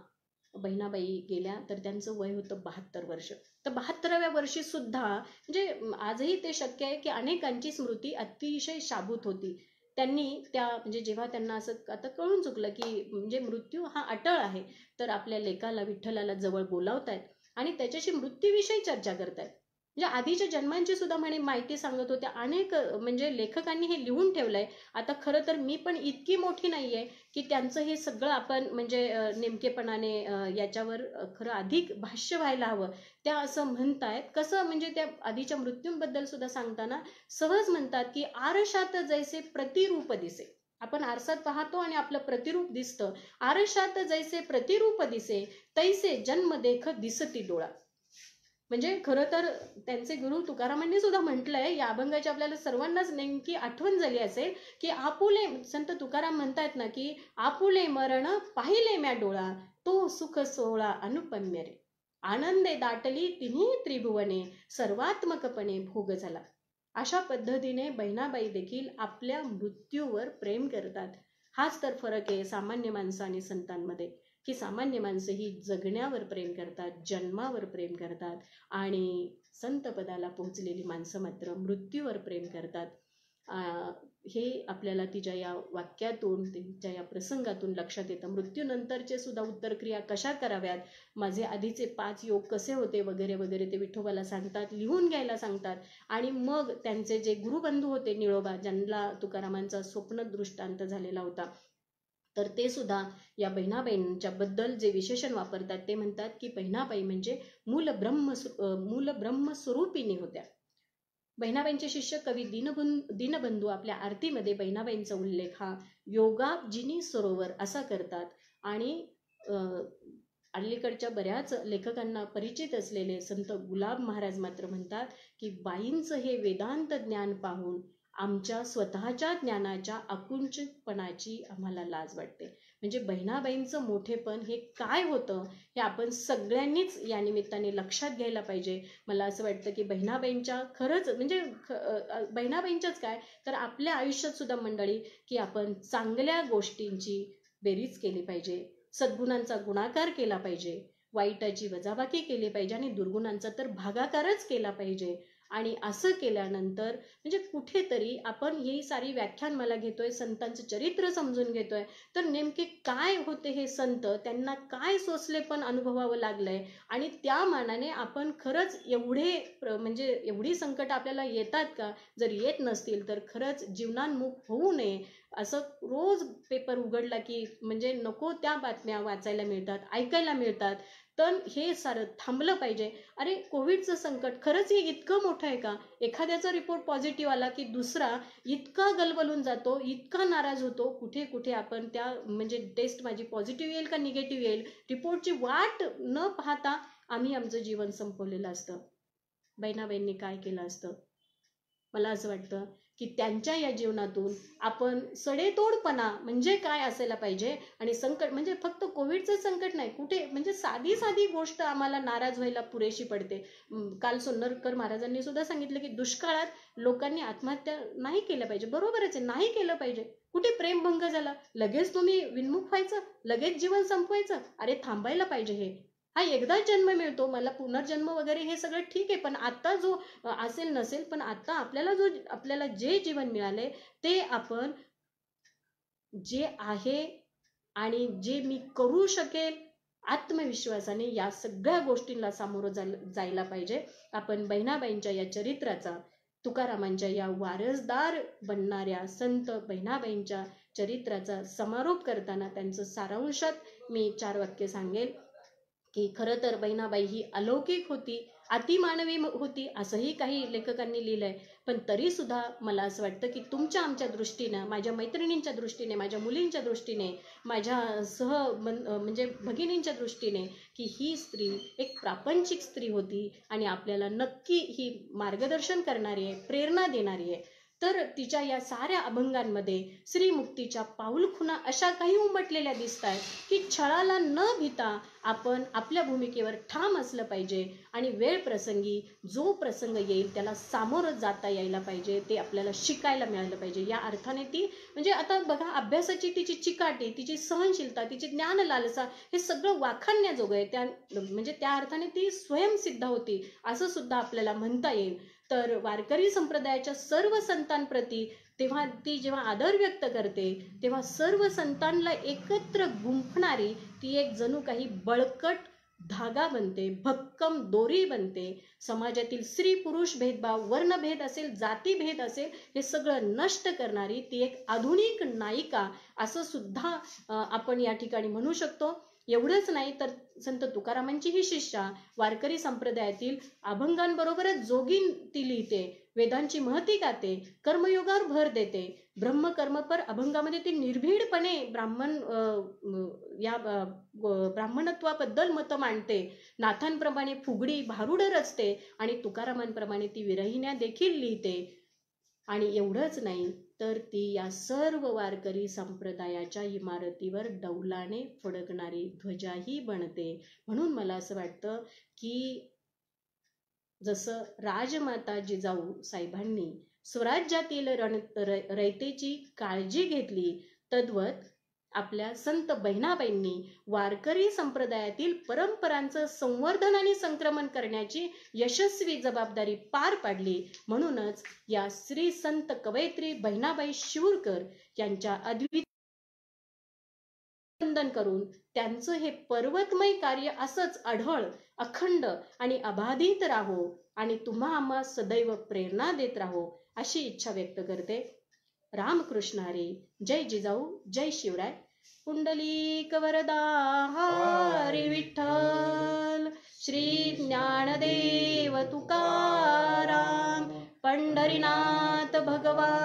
बहिणाबाई गेल्या तर त्यांचं वय होतं 72 वर्ष. तर 72व्या वर्षी सुद्धा म्हणजे आजही ते शक्य आहे की अनेकांची स्मृती अतिशय शाबूत होती. त्यांनी त्या म्हणजे जेव्हा त्यांना असं आता कळून चुकलं की म्हणजे मृत्यू हा अटळ आहे, तर आपल्या लेकाला विठ्ठलाला जवळ बोलावतायत आणि त्याच्याशी मृत्यूविषयी चर्चा करतायत. म्हणजे आधीच्या जन्मांची सुद्धा म्हणे माहिती सांगत होत्या. अनेक म्हणजे लेखकांनी हे लिहून ठेवलंय. आता खरं तर मी पण इतकी मोठी नाहीये की त्यांचं हे सगळं आपण म्हणजे नेमकेपणाने याच्यावर खरं अधिक भाष्य व्हायला हवं. त्या असं म्हणतायत कसं म्हणजे त्या आधीच्या मृत्यूंबद्दल सुद्धा सांगताना सहज म्हणतात की आरशात जैसे प्रतिरूप दिसे. आपण आरसात पाहतो आणि आपलं प्रतिरूप दिसतं. आरशात जैसे प्रतिरूप दिसे तैसे जन्म देख दिसती डोळा. म्हणजे खरं तर त्यांचे गुरु तुकारामांनी सुद्धा म्हटलंय, या अभंगाची आपल्याला सर्वांनाच नेमकी आठवण झाली असेल की आपुले संत तुकाराम म्हणतात ना की आपुले मरण पाहिले म्या डोळा, तो सुख सोहळा अनुपम्य रे, आनंदे दाटली तिन्ही त्रिभुवने, सर्वात्मकपणे भोग झाला. अशा पद्धतीने बहिणाबाई देखील आपल्या मृत्यूवर प्रेम करतात. हाच तर फरक आहे सामान्य माणसं आणि संतांमध्ये, की सामान्य माणसं ही जगण्यावर प्रेम करतात, जन्मावर प्रेम करतात आणि संत पदाला पोहोचलेली माणसं मात्र मृत्यूवर प्रेम करतात. हे आपल्याला तिच्या या वाक्यातून, तिच्या या प्रसंगातून लक्षात येतं. मृत्यूनंतरचे सुद्धा उत्तरक्रिया कशा कराव्यात, माझे आधीचे 5 योग कसे होते वगैरे वगैरे ते विठोबाला सांगतात, लिहून घ्यायला सांगतात. आणि मग त्यांचे जे गुरुबंधू होते निळोबा, ज्यांना तुकारामांचा स्वप्न दृष्टांत झालेला होता, तर ते सुद्धा या बहिणाबाईंच्या बद्दल जे विशेषण वापरतात ते म्हणतात की बहिणाबाई म्हणजे मूल ब्रह्म स्वरूपिणी होत्या. बहिणाबाईंचे शिष्य कवी दीनबंधू आपल्या आरतीमध्ये बहिणाबाईंचा उल्लेख हा योगाब्जिनी सरोवर असा करतात. आणि अलीकडच्या बऱ्याच लेखकांना परिचित असलेले संत गुलाब महाराज मात्र म्हणतात की बाईंचं हे वेदांत ज्ञान पाहून आमच्या स्वतःच्या ज्ञानाच्या अकुंठितपणाची आम्हाला लाज वाटते. म्हणजे बहिणाबाईंचं मोठेपण हे काय होतं हे आपण सगळ्यांनीच या निमित्ताने लक्षात घ्यायला पाहिजे. मला असं वाटतं की बहिणाबाईंच्या खरंच म्हणजे बहिणाबाईंच्याच काय तर आपल्या आयुष्यात सुद्धा मंडळी की आपण चांगल्या गोष्टींची बेरीज केली पाहिजे, सद्गुणांचा गुणाकार केला पाहिजे, वाईटाची वजाबाकी केली पाहिजे आणि दुर्गुणांचा तर भागाकारच केला पाहिजे. आणि असं केल्यानंतर म्हणजे कुठेतरी आपण ही सारी व्याख्यान मला घेतोय, संतांचं चरित्र समजून घेतोय, तर नेमके काय होते हे संत, त्यांना काय सोसले पण अनुभवावं लागलंय आणि त्या मानाने आपण खरंच म्हणजे एवढी संकट आपल्याला येतात का? जर येत नसतील तर खरंच जीवनान्मुख होऊ नये. असं रोज पेपर उघडला की म्हणजे नको त्या बातम्या वाचायला मिळतात, ऐकायला मिळतात. तर हे सारं थांबलं पाहिजे. अरे कोविडचं संकट खरंच हे इतकं मोठं आहे का? एखाद्याचा रिपोर्ट पॉझिटिव्ह आला की दुसरा इतका गलबलून जातो, इतका नाराज होतो. कुठे कुठे आपण त्या म्हणजे टेस्ट माझी पॉझिटिव्ह येईल का निगेटिव्ह येईल रिपोर्टची वाट न पाहता आम्ही आमचं जीवन संपवलेलं असतं. बहिणाबाईंनी काय केलं असतं? मला असं वाटतं की त्यांच्या या जीवनातून आपण सडेतोडपणा म्हणजे काय असायला पाहिजे आणि संकट म्हणजे फक्त कोविडचं संकट नाही, कुठे म्हणजे साधी साधी गोष्ट आम्हाला नाराज व्हायला पुरेशी पडते. काल सोन्नरकर महाराजांनी सुद्धा सांगितलं की दुष्काळात लोकांनी आत्महत्या नाही केल्या पाहिजे. बरोबरच आहे, नाही केलं पाहिजे. कुठे प्रेमभंग झाला लगेच तुम्ही विन्मुख व्हायचं, लगेच जीवन संपवायचं? अरे थांबायला पाहिजे. हा एकदाच जन्म मिळतो, मला पुनर्जन्म वगैरे हे सगळं ठीक आहे, पण आता जो असेल नसेल, पण आता आपल्याला जे जीवन मिळालंय ते आपण जे आहे आणि जे मी करू शकेल आत्मविश्वासाने या सगळ्या गोष्टींना सामोरं जायला पाहिजे. आपण बहिणाबाईंच्या या चरित्राचा, तुकारामांच्या या वारसदार बनणाऱ्या संत बहिणाबाईंच्या चरित्राचा समारोप करताना त्यांचं सारांशात मी 4 वाक्य सांगेल की खरं तर बहिणाबाई ही अलौकिक होती, अतिमानवी होती असंही काही लेखकांनी लिहिलंय. पण तरी सुद्धा मला असं वाटतं की तुमच्या आमच्या दृष्टीनं, माझ्या मैत्रिणींच्या दृष्टीने, माझ्या मुलींच्या दृष्टीने, माझ्या म्हणजे भगिनींच्या दृष्टीने की ही स्त्री एक प्रापंचिक स्त्री होती आणि आपल्याला नक्की ही मार्गदर्शन करणारी आहे, प्रेरणा देणारी आहे. तर तिच्या या साऱ्या अभंगांमध्ये श्रीमुक्तीच्या पाऊलखुणा अशा काही उमटलेल्या दिसत आहेत की छळाला न भीता आपण आपल्या भूमिकेवर ठाम असलं पाहिजे आणि वेळ प्रसंगी जो प्रसंग येईल त्याला सामोरं जाता यायला पाहिजे, ते आपल्याला शिकायला मिळालं पाहिजे. या अर्थाने ती म्हणजे आता बघा, अभ्यासाची तिची चिकाटी, तिची सहनशीलता, तिची ज्ञान लालसा हे सगळं वाखाणण्याजोगं आहे. म्हणजे त्या अर्थाने ती स्वयंसिद्ध होती असं सुद्धा आपल्याला म्हणता येईल. तर वारकरी संप्रदायाच्या सर्व संतांप्रती जेव्हा आदर व्यक्त करते तेव्हा सर्व संतांना एकत्र गुंफणारी ती एक जणू काही बळकट धागा बनते, भक्कम दोरी बनते. समाजातील स्त्री पुरुष भेदभाव, वर्णभेद असेल, जातीभेद असेल, हे सगळं नष्ट करणारी ती एक आधुनिक नायिका असं सुद्धा आपण या ठिकाणी म्हणू शकतो. एवढंच नाही तर संत तुकारामांची ही शिष्या वारकरी संप्रदायातील अभंगांबरोबरच जोगीन ती लिहिते, वेदांची महती गाते, कर्मयोगावर भर देते. ब्रह्मकर्मपर अभंगामध्ये ती निर्भीडपणे ब्राह्मणत्वाबद्दल मत मांडते. नाथांप्रमाणे फुगडी भारुड रचते आणि तुकारामांप्रमाणे ती विरहिण्या देखील लिहिते. आणि एवढंच नाही तर ती या सर्व वारकरी संप्रदायाच्या इमारतीवर डौलाने फडकणारी ध्वजाही बनते. म्हणून मला असं वाटतं की जसं राजमाता जिजाऊ साहेबांनी स्वराज्यातील रयतेची काळजी घेतली, तद्वत आपल्या संत बहिणाबाईंनी वारकरी संप्रदायातील परंपरांचं संवर्धन आणि संक्रमण करण्याची यशस्वी जबाबदारी पार पाडली. म्हणूनच या श्री संत कवयित्री बहिणाबाई शिवूरकर यांच्या अद्वितीय वंदन करून त्यांचं हे पर्वतमय कार्य असंच अढळ, अखंड आणि अबाधित राहो आणि तुम्हा आम्हा सदैव प्रेरणा देत राहो अशी इच्छा व्यक्त करते. रामकृष्ण हरी. जय जिजाऊ, जय शिवराय. पुंडलिक वरदा हरी विठ्ठल. श्री ज्ञानदेव तुकाराम. पंढरीनाथ भगवान